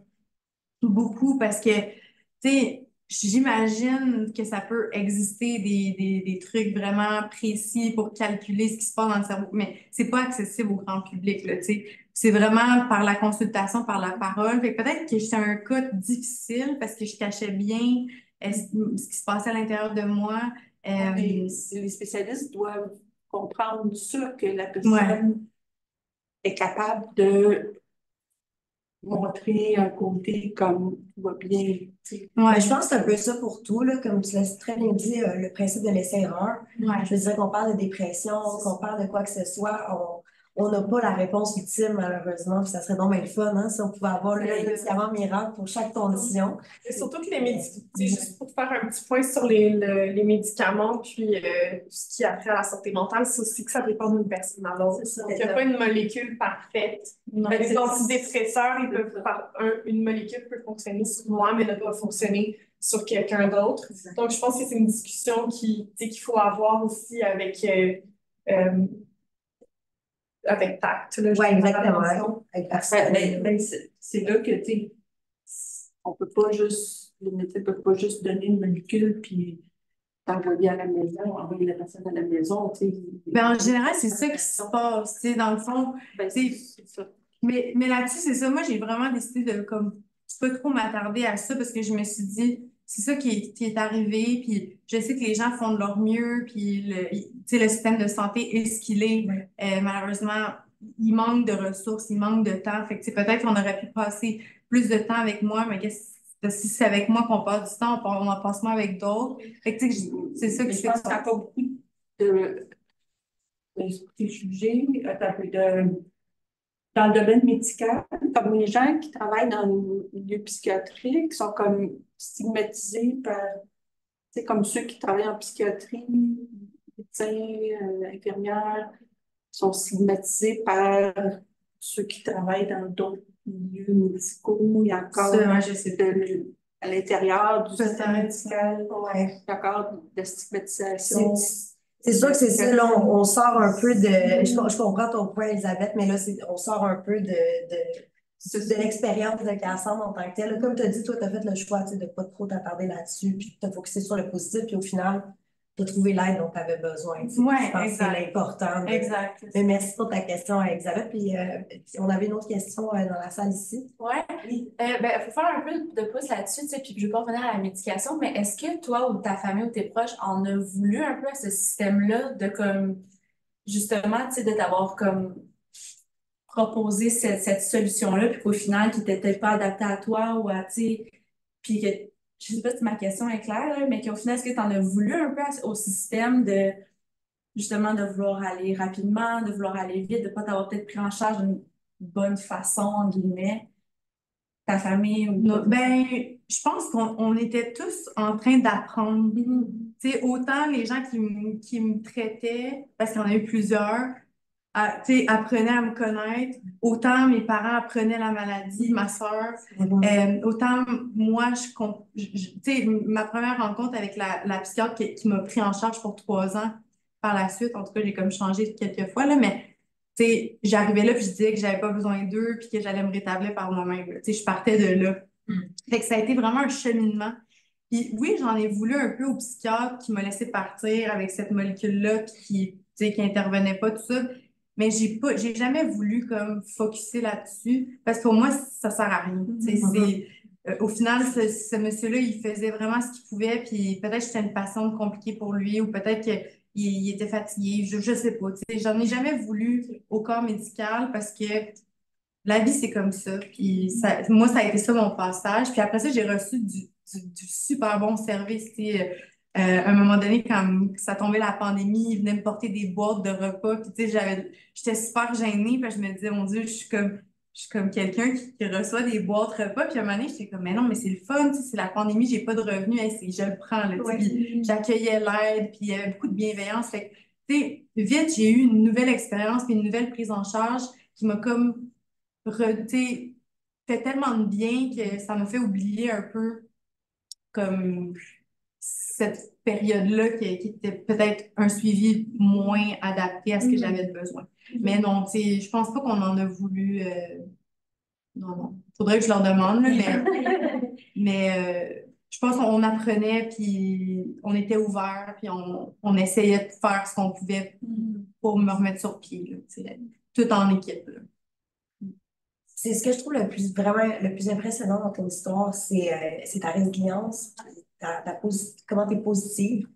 Beaucoup, parce que, tu sais, j'imagine que ça peut exister des trucs vraiment précis pour calculer ce qui se passe dans le cerveau, mais c'est pas accessible au grand public, là, tu sais. C'est vraiment par la consultation, par la parole. Fait que peut-être que j'étais un cas difficile parce que je cachais bien ce qui se passait à l'intérieur de moi. Mais les spécialistes doivent comprendre ça, que la Ouais. personne est capable de montrer un côté comme tout va bien. Tu sais. Ouais. Mais je pense que c'est un peu ça pour tout, là, comme tu l'as très bien dit, le principe de l'essai-erreur. Ouais. Je veux dire qu'on parle de dépression, qu'on parle de quoi que ce soit, on n'a pas la réponse ultime, malheureusement. Puis ça serait donc bien le fun, hein, si on pouvait avoir le médicament miracle pour chaque condition. Et surtout que les médicaments, juste pour faire un petit point sur les médicaments, puis ce qui a trait à la santé mentale, c'est aussi que ça dépend d'une personne à l'autre. C'est ça. Donc, il n'y a pas une molécule parfaite. Les antidépresseurs, une molécule peut fonctionner sur moi, mais ne pas fonctionner sur quelqu'un d'autre. Donc, je pense que c'est une discussion qu'il faut avoir aussi avec tact. Là, Oui, exactement. C'est là que, tu sais, on peut pas juste, le médecin ne peut pas juste donner une molécule puis t'envoyer à la maison, envoyer la personne à la maison, tu sais. Ben, en général, c'est ça qui se passe, tu sais, dans le fond. Ben, C'est c'est ça. Mais là-dessus, c'est ça. Moi, j'ai vraiment décidé de comme pas trop m'attarder à ça parce que je me suis dit, c'est ça qui est arrivé. Puis je sais que les gens font de leur mieux. Puis tu sais, le système de santé est ce qu'il est. Malheureusement, il manque de ressources, il manque de temps. Fait que tu sais, peut-être qu'on aurait pu passer plus de temps avec moi, mais si c'est avec moi qu'on passe du temps, on en passe moins avec d'autres. Fait que tu sais, c'est ça que je pense qu'il n'y a pas beaucoup de préjugés, dans le domaine médical, comme les gens qui travaillent dans le milieu psychiatrique sont comme stigmatisés par, tu sais, comme ceux qui travaillent en psychiatrie, médecins, infirmières, sont stigmatisés par ceux qui travaillent dans d'autres milieux médicaux. Il y a encore, je sais pas. à l'intérieur du système Peut-être. médical, Ouais. il y a encore de stigmatisation. C'est sûr que c'est ça, là, on sort un peu de. Je comprends ton point, Elisabeth, mais là, on sort un peu de l'expérience de Cassandre en tant que telle. Comme tu as dit, toi, tu as fait le choix, tu sais, de ne pas trop t'attarder là-dessus, puis de te focuser sur le positif, puis au final, tu as trouvé l'aide dont tu avais besoin. Tu sais. Ouais, je pense exact. que c'est l'important. Exact. Mais merci pour ta question, Elisabeth. Puis on avait une autre question dans la salle ici. Ouais. Ben, faut faire un peu de pouce là-dessus, tu sais, puis je veux pas revenir à la médication, mais est-ce que toi ou ta famille ou tes proches en a voulu un peu à ce système-là de comme, justement, tu sais, de t'avoir comme proposé cette solution-là, puis qu'au final, qui n'était peut-être pas adaptée à toi ou à, tu sais, puis que, je sais pas si ma question est claire, là, mais qu'au final, est-ce que tu en as voulu un peu au système de, justement, de vouloir aller rapidement, de vouloir aller vite, de pas t'avoir peut-être pris en charge d'une bonne façon, entre guillemets, ta famille ou Non, ben, je pense qu'on était tous en train d'apprendre. Tu sais, autant les gens qui me traitaient, parce qu'il y en a eu plusieurs, tu sais, apprenaient à me connaître. Autant mes parents apprenaient la maladie, ma soeur. Autant moi, tu sais, ma première rencontre avec la psychiatre qui m'a pris en charge pour 3 ans par la suite, en tout cas, j'ai comme changé quelques fois, là, mais tu sais, j'arrivais là puis je disais que j'avais pas besoin d'eux puis que j'allais me rétablir par moi-même. Tu sais, je partais de là. Fait que ça a été vraiment un cheminement. Puis oui, j'en ai voulu un peu au psychiatre qui m'a laissé partir avec cette molécule-là qui, tu sais, qui intervenait pas, tout ça. Mais j'ai jamais voulu comme focusser là-dessus parce que pour moi, ça sert à rien. Tu sais, au final, ce monsieur-là, il faisait vraiment ce qu'il pouvait, puis peut-être que j'étais une patiente compliquée pour lui, ou peut-être qu'il il était fatigué, je sais pas. Tu sais, j'en ai jamais voulu au corps médical parce que la vie, c'est comme ça. Puis moi, ça a été ça mon passage. Puis après ça, j'ai reçu du super bon service. Tu sais, à un moment donné, quand ça tombait la pandémie, ils venaient me porter des boîtes de repas. Puis tu sais, j'étais super gênée. Puis je me disais, mon Dieu, je suis comme quelqu'un qui reçoit des boîtes repas. Puis à un moment donné, j'étais comme, mais non, mais c'est le fun. Tu sais, c'est la pandémie, j'ai pas de revenus. Hey, je le prends. Là, tu sais. Puis j'accueillais l'aide. Puis il y avait beaucoup de bienveillance. Fait que, tu sais, vite, j'ai eu une nouvelle expérience puis une nouvelle prise en charge qui m'a comme t'sais, fait tellement de bien que ça m'a fait oublier un peu comme cette période-là qui était peut-être un suivi moins adapté à ce que j'avais de besoin. Mais non, tu sais, je pense pas qu'on en a voulu. Non, non. Faudrait que je leur demande, là, mais je pense qu'on apprenait, puis on était ouverts, puis on essayait de faire ce qu'on pouvait pour me remettre sur pied, là, tu sais, tout en équipe, là. C'est ce que je trouve vraiment le plus impressionnant dans ton histoire, c'est ta résilience, comment tu es positive.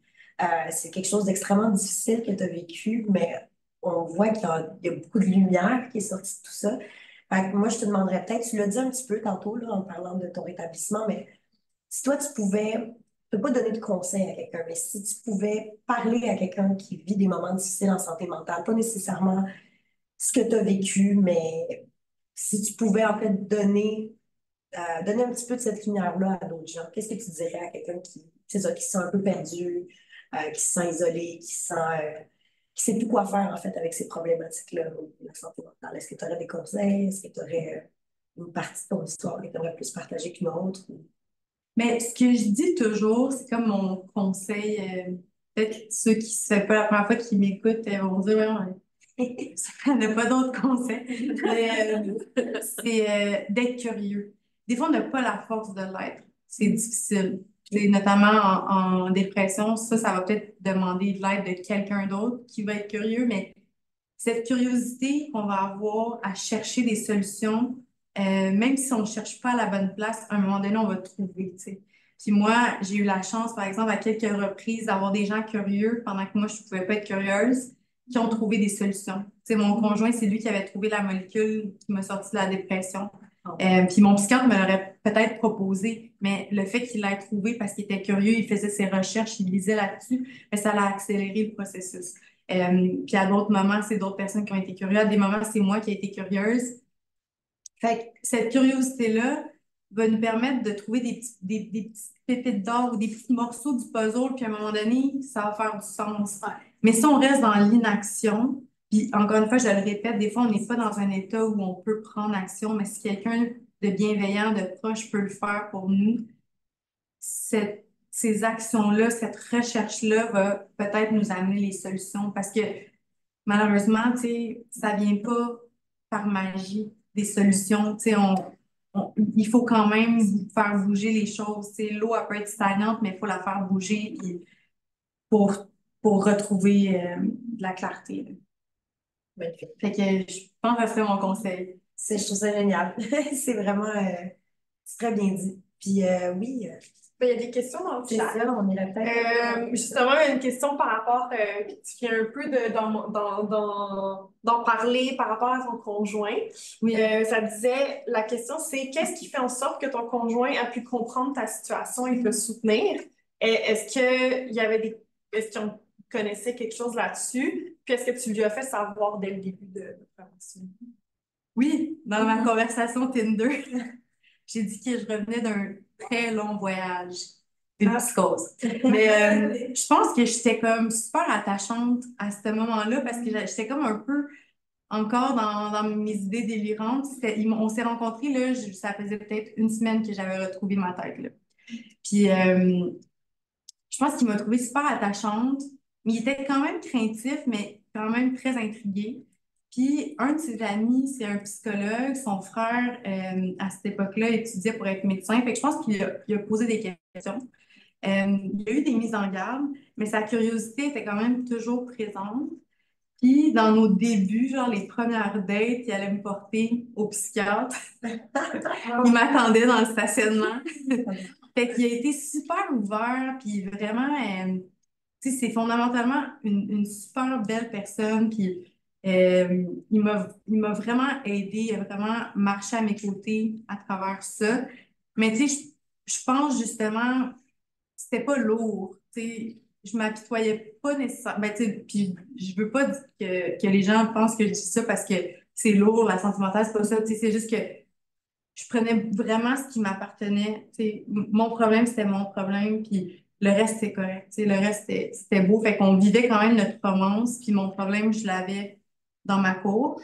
C'est quelque chose d'extrêmement difficile que tu as vécu, mais on voit qu'il y a beaucoup de lumière qui est sortie de tout ça. Fait que moi, je te demanderais peut-être, tu l'as dit un petit peu tantôt là, en parlant de ton rétablissement, mais si toi, tu pouvais, je ne peux pas donner de conseils à quelqu'un, mais si tu pouvais parler à quelqu'un qui vit des moments difficiles en santé mentale, pas nécessairement ce que tu as vécu, mais si tu pouvais en fait donner un petit peu de cette lumière-là à d'autres gens, qu'est-ce que tu dirais à quelqu'un c'est ça, qui se sent un peu perdu, qui se sent isolé, qui sait plus quoi faire en fait avec ces problématiques-là de la santé mentale? Est-ce que tu aurais des conseils? Est-ce que tu aurais une partie de ton histoire que tu aurais plus partagée qu'une autre? Mais ce que je dis toujours, c'est comme mon conseil, peut-être ceux qui se fait pas la première fois qui m'écoutent vont dire, ouais, ça n'a pas d'autres conseils. Mais, c'est d'être curieux. Des fois, on n'a pas la force de l'être. C'est difficile. Puis, notamment en dépression, ça va peut-être demander de l'aide de quelqu'un d'autre qui va être curieux, mais cette curiosité qu'on va avoir à chercher des solutions, même si on ne cherche pas à la bonne place, à un moment donné, on va trouver, tu sais. Puis moi, j'ai eu la chance, par exemple, à quelques reprises, d'avoir des gens curieux pendant que moi, je ne pouvais pas être curieuse, qui ont trouvé des solutions. Tu sais, mon conjoint, c'est lui qui avait trouvé la molécule qui m'a sorti de la dépression. Puis mon psychiatre me l'aurait peut-être proposé, mais le fait qu'il l'ait trouvé parce qu'il était curieux, il faisait ses recherches, il lisait là-dessus, mais ça l'a accéléré le processus. Puis à d'autres moments, c'est d'autres personnes qui ont été curieuses. À des moments, c'est moi qui ai été curieuse. Fait que cette curiosité-là va nous permettre de trouver des petites pépites d'or ou des petits morceaux du puzzle, puis à un moment donné, ça va faire du sens. Mais si on reste dans l'inaction, puis encore une fois, je le répète, des fois, on n'est pas dans un état où on peut prendre action, mais si quelqu'un de bienveillant, de proche peut le faire pour nous, ces actions-là, cette recherche-là va peut-être nous amener les solutions parce que malheureusement, tu sais, ça vient pas par magie des solutions. Tu sais, il faut quand même faire bouger les choses. Tu sais, l'eau, elle peut être stagnante, mais il faut la faire bouger puis pour, pour retrouver de la clarté, là. Magnifique. Fait que je pense que c'est mon conseil. Je trouve ça génial. C'est vraiment c'est très bien dit. Puis oui, Ben, il y a des questions dans le c'est chat. ça, on est là peut-être. Justement, il y a une question par rapport, tu viens un peu d'en parler par rapport à ton conjoint. Oui. Ça disait, la question c'est qu'est-ce qui fait en sorte que ton conjoint a pu comprendre ta situation et te soutenir? Est-ce qu'on connaissait quelque chose là-dessus? Puis est-ce que tu lui as fait savoir dès le début de votre relation? Oui, dans ma conversation Tinder, j'ai dit que je revenais d'un très long voyage, une psychose. Mais je pense que j'étais comme super attachante à ce moment-là parce que j'étais comme un peu encore dans mes idées délirantes. On s'est rencontrés, là, ça faisait peut-être une semaine que j'avais retrouvé ma tête, là. Puis, je pense qu'il m'a trouvée super attachante, mais il était quand même craintif, mais quand même très intrigué. Puis, un de ses amis, c'est un psychologue. Son frère, à cette époque-là, étudiait pour être médecin. Fait que je pense qu'il a posé des questions. Il y a eu des mises en garde, mais sa curiosité était quand même toujours présente. Puis, dans nos débuts, genre les premières dates, il allait me porter au psychiatre. Il m'attendait dans le stationnement. Fait qu'il a été super ouvert, puis vraiment, tu sais, c'est fondamentalement une super belle personne, puis il m'a vraiment aidé, il a vraiment marché à mes côtés à travers ça. Mais tu sais, je pense justement, c'était pas lourd, tu sais, je m'apitoyais pas nécessairement, ben, tu sais, puis je veux pas dire que les gens pensent que je dis ça parce que c'est lourd, la sentimentale, c'est pas ça, tu sais, c'est juste que je prenais vraiment ce qui m'appartenait. Tu sais, mon problème, c'était mon problème, puis le reste, c'était correct. Tu sais, le reste, c'était beau. Fait qu'on vivait quand même notre romance, puis mon problème, je l'avais dans ma cour.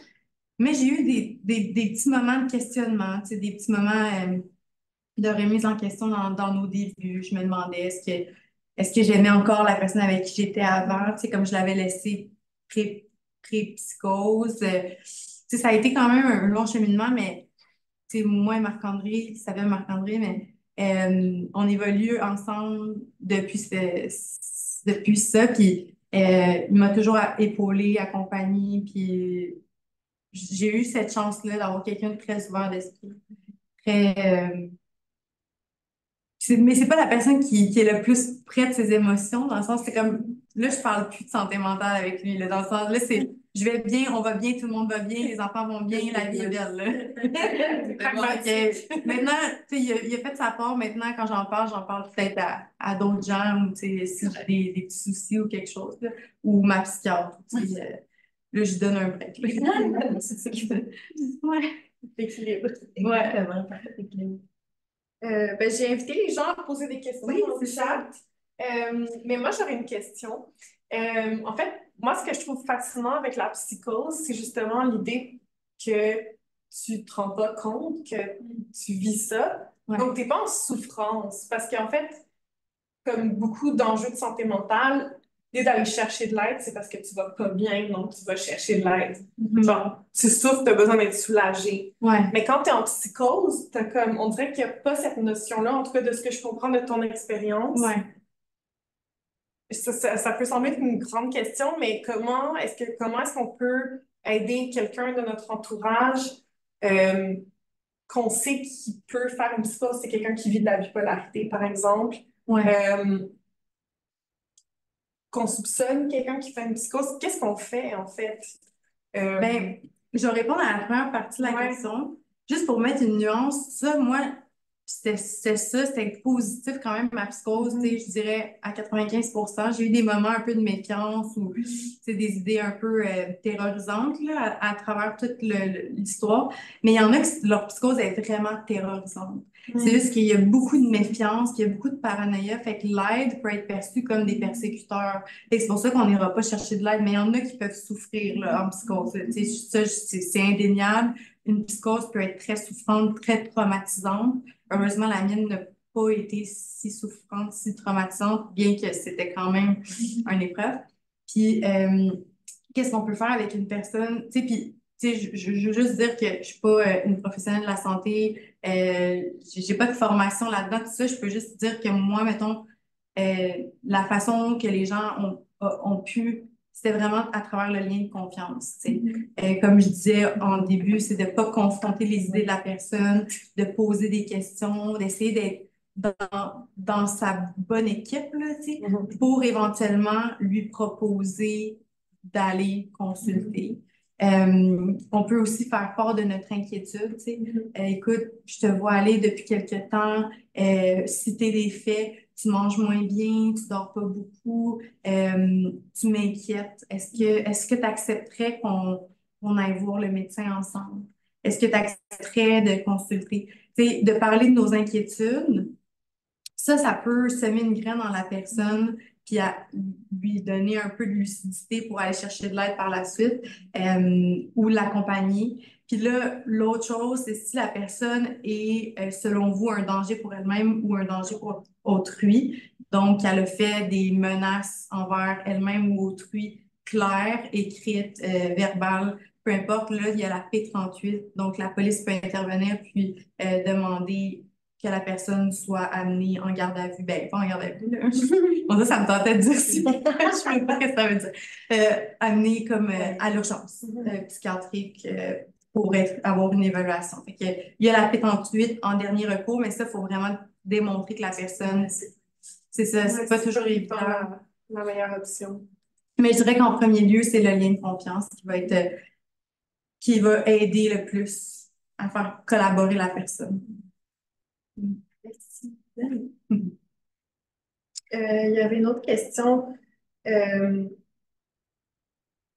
Mais j'ai eu des petits moments de questionnement, tu sais, des petits moments de remise en question dans nos débuts. Je me demandais est-ce que j'aimais encore la personne avec qui j'étais avant, tu sais, comme je l'avais laissé pré-psychose. Tu sais, ça a été quand même un long cheminement, mais sais, moi et Marc-André, il s'appelle Marc-André, mais on évolue ensemble depuis ça. Puis il m'a toujours épaulé, accompagné. Puis j'ai eu cette chance-là d'avoir quelqu'un de très ouvert d'esprit. Très, mais c'est pas la personne qui est le plus près de ses émotions, dans le sens, c'est comme, là, je parle plus de santé mentale avec lui, là, dans le sens, là, c'est, je vais bien, on va bien, tout le monde va bien, les enfants vont bien, la vie est belle, là. Maintenant, tu sais, il a fait sa part, maintenant, quand j'en parle peut-être à d'autres gens, ou, tu sais, si j'ai des petits soucis ou quelque chose, là, ou ma psychiatre, tu sais, là, je donne un break, là. C'est ça qui fait. Ouais. Équilibre. Exactement, parfait équilibre. Ben, j'ai invité les gens à poser des questions Oui, dans le c'est chat. Mais moi, j'aurais une question. En fait, moi, ce que je trouve fascinant avec la psychose, c'est justement l'idée que tu ne te rends pas compte que tu vis ça. Ouais. Donc, tu n'es pas en souffrance. Parce qu'en fait, comme beaucoup d'enjeux de santé mentale, l'idée d'aller chercher de l'aide, c'est parce que tu vas pas bien, donc tu vas chercher de l'aide. Genre, tu souffres, tu as besoin d'être soulagé. Ouais. Mais quand tu es en psychose, on dirait qu'il n'y a pas cette notion-là, en tout cas de ce que je comprends de ton expérience. Ouais. Ça peut sembler être une grande question, mais comment est-ce qu'on peut aider quelqu'un de notre entourage qu'on sait qu'il peut faire une psychose? C'est quelqu'un qui vit de la bipolarité, par exemple. Ouais. Qu'on soupçonne quelqu'un qui fait une psychose. Qu'est-ce qu'on fait, en fait? Ben, je vais répondre à la première partie de la question. Juste pour mettre une nuance, ça, moi, c'était positif quand même, ma psychose, tu sais, je dirais à 95%. J'ai eu des moments un peu de méfiance ou des idées un peu terrorisantes là, à travers toute l'histoire. Mais il y en a que leur psychose est vraiment terrorisante. C'est juste qu'il y a beaucoup de méfiance, qu'il y a beaucoup de paranoïa, fait que l'aide peut être perçue comme des persécuteurs. Et c'est pour ça qu'on n'ira pas chercher de l'aide, mais il y en a qui peuvent souffrir là, en psychose. Tu sais, ça, c'est indéniable. Une psychose peut être très souffrante, très traumatisante. Heureusement, la mienne n'a pas été si souffrante, si traumatisante, bien que c'était quand même une épreuve. Puis, qu'est-ce qu'on peut faire avec une personne? Tu sais, puis, tu sais, je veux juste dire que je suis pas une professionnelle de la santé, j'ai pas de formation là-dedans, tout ça. Je peux juste dire que moi, mettons, la façon que les gens ont pu, c'était vraiment à travers le lien de confiance. Tu sais. Comme je disais en début, c'est de pas confronter les idées de la personne, de poser des questions, d'essayer d'être dans sa bonne équipe, là, tu sais, pour éventuellement lui proposer d'aller consulter. On peut aussi faire part de notre inquiétude. Tu sais. Écoute, je te vois aller depuis quelque temps, citer des faits, tu manges moins bien, tu dors pas beaucoup, tu m'inquiètes. Est-ce que tu accepterais qu'on aille voir le médecin ensemble? Est-ce que tu accepterais de consulter? Tu sais, de parler de nos inquiétudes, ça peut semer une graine dans la personne puis à lui donner un peu de lucidité pour aller chercher de l'aide par la suite ou l'accompagner. Puis là, l'autre chose, c'est si la personne est, selon vous, un danger pour elle-même ou un danger pour autrui. Donc, elle a fait des menaces envers elle-même ou autrui claires, écrites, verbales, peu importe. Là, il y a la P38. Donc, la police peut intervenir puis demander que la personne soit amenée en garde à vue. Ben, pas en garde à vue, là. Bon, ça me tentait de dire si. Je ne sais pas ce que ça veut dire. Amenée comme à l'urgence psychiatrique pour avoir une évaluation. Fait que, il y a la P38 en dernier recours, mais ça, il faut vraiment démontrer que la personne, c'est ça, c'est pas toujours évident. La meilleure option. Mais je dirais qu'en premier lieu, c'est le lien de confiance qui va aider le plus à faire collaborer la personne. Merci. Il y avait une autre question.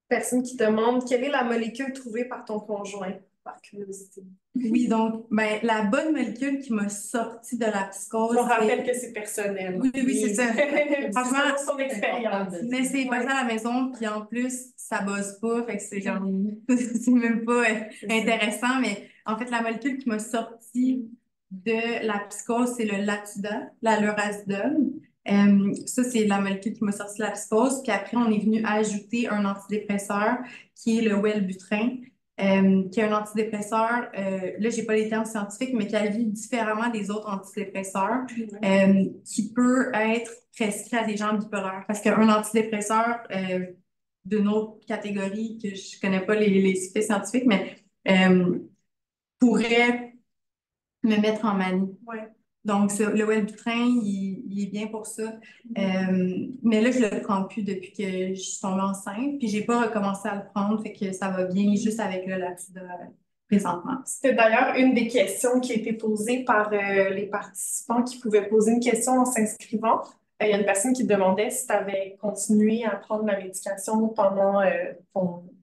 Personne qui demande quelle est la molécule trouvée par ton conjoint, par curiosité. Oui, donc, ben, la bonne molécule qui m'a sorti de la psychose. On rappelle que c'est personnel. Oui, c'est ça. Franchement, son expérience. Mais c'est pas à la maison, puis en plus, ça bosse pas, fait que c'est genre, c'est même pas intéressant, mais en fait, la molécule qui m'a sorti de la psychose, c'est le Latuda, la lurasidone. Ça, c'est la molécule qui m'a sorti de la psychose. Puis après, on est venu ajouter un antidépresseur qui est le Wellbutrin, qui est un antidépresseur. Là, j'ai pas les termes scientifiques, mais qui agit différemment des autres antidépresseurs, qui peut être prescrit à des gens bipolaires. Parce qu'un antidépresseur d'une autre catégorie, que je connais pas les effets scientifiques, mais pourrait me mettre en manie. Ouais. Donc, le Wellbutrin, il est bien pour ça. Mais là, je le prends plus depuis que je suis tombée enceinte. Puis, j'ai pas recommencé à le prendre, fait que ça va bien juste avec le Latuda présentement. C'était d'ailleurs une des questions qui a été posée par les participants qui pouvaient poser une question en s'inscrivant. Il y a une personne qui demandait si tu avais continué à prendre la médication pendant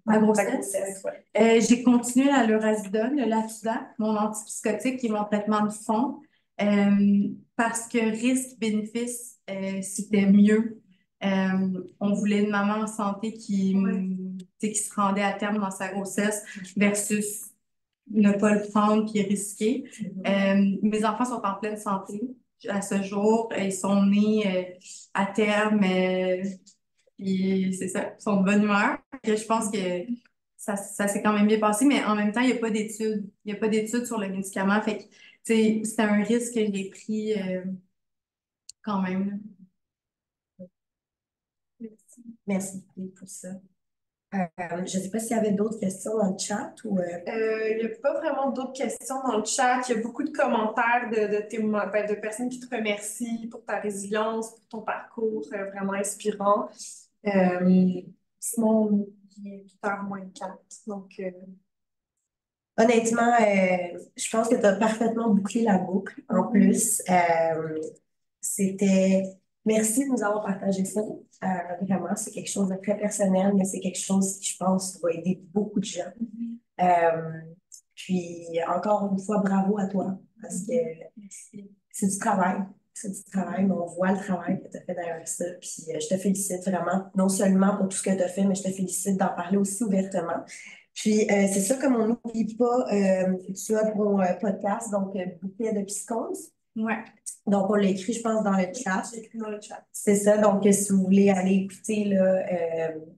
ma grossesse. Ouais. J'ai continué la lurasidone, le Latuda, mon antipsychotique et mon traitement de fond. Parce que risque-bénéfice, c'était mieux. On voulait une maman en santé qui se rendait à terme dans sa grossesse versus ne pas le prendre puis risquer. Mes enfants sont en pleine santé à ce jour. Ils sont nés à terme. Puis c'est ça, ils sont de bonne humeur. Et je pense que ça s'est quand même bien passé, mais en même temps, il n'y a pas d'études. Il n'y a pas d'études sur le médicament. Fait que c'était un risque que j'ai pris quand même. Merci pour ça. Je ne sais pas s'il y avait d'autres questions dans le chat ou. Il n'y a pas vraiment d'autres questions dans le chat. Il y a beaucoup de commentaires de personnes qui te remercient pour ta résilience, pour ton parcours vraiment inspirant. Sinon, il est 8h moins 4. Donc, honnêtement, je pense que tu as parfaitement bouclé la boucle. En plus, merci de nous avoir partagé ça. Vraiment, c'est quelque chose de très personnel, mais c'est quelque chose qui, je pense, va aider beaucoup de gens. Puis, encore une fois, bravo à toi, parce que c'est du travail. C'est du travail, mais on voit le travail que tu as fait derrière ça. Puis, je te félicite vraiment, non seulement pour tout ce que tu as fait, mais je te félicite d'en parler aussi ouvertement. Puis, c'est ça, comme on n'oublie pas, tu as ton podcast, donc Bouquet de psychose. Ouais. Donc, on l'a écrit, je pense, dans le chat. j'ai écrit dans le chat. C'est ça. Donc, si vous voulez aller écouter là,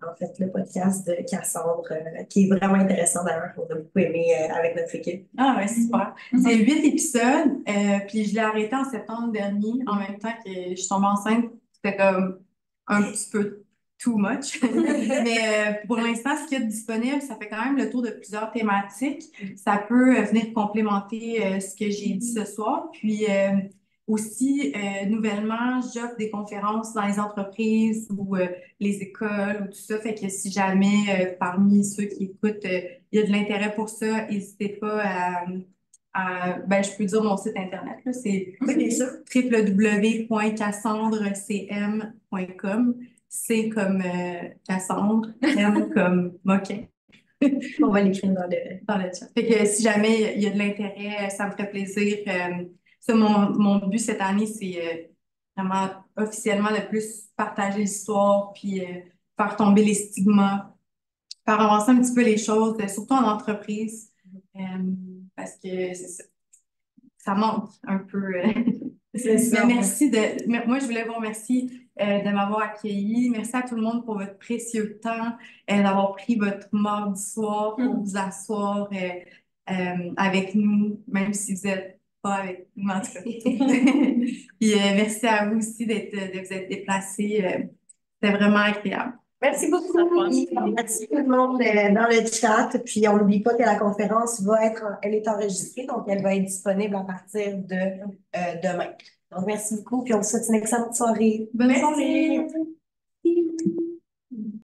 en fait, le podcast de Cassandre, qui est vraiment intéressant d'ailleurs, qu'on a beaucoup aimé avec notre équipe. Ah ouais, super. C'est 8 épisodes, puis je l'ai arrêté en septembre dernier, en même temps que je suis tombée enceinte. C'était comme un petit peu too much. Mais pour l'instant, ce qui est disponible, ça fait quand même le tour de plusieurs thématiques. Ça peut venir complémenter ce que j'ai dit ce soir. Puis aussi, nouvellement, j'offre des conférences dans les entreprises ou les écoles ou tout ça. Fait que si jamais parmi ceux qui écoutent, il y a de l'intérêt pour ça, n'hésitez pas ben, je peux dire mon site internet, là, c'est www.cassandrecm.com. C comme Cassandre, M comme moquin. On va l'écrire dans le chat. Fait que si jamais il y a de l'intérêt, ça me ferait plaisir. Ça, mon but cette année, c'est vraiment officiellement de plus partager l'histoire, puis faire tomber les stigmas, faire avancer un petit peu les choses, surtout en entreprise, euh, parce que ça manque un peu. C'est ça. Mais moi, je voulais vous remercier de m'avoir accueilli. Merci à tout le monde pour votre précieux temps, d'avoir pris votre mardi soir pour vous asseoir avec nous, même si vous n'êtes pas avec nous, en tout cas. Puis merci à vous aussi de vous être déplacés. C'était vraiment agréable. Merci beaucoup. Merci tout le monde dans le chat. Puis on n'oublie pas que la conférence elle est enregistrée, donc elle va être disponible à partir de demain. Donc merci beaucoup, puis on vous souhaite une excellente soirée. Bonne soirée.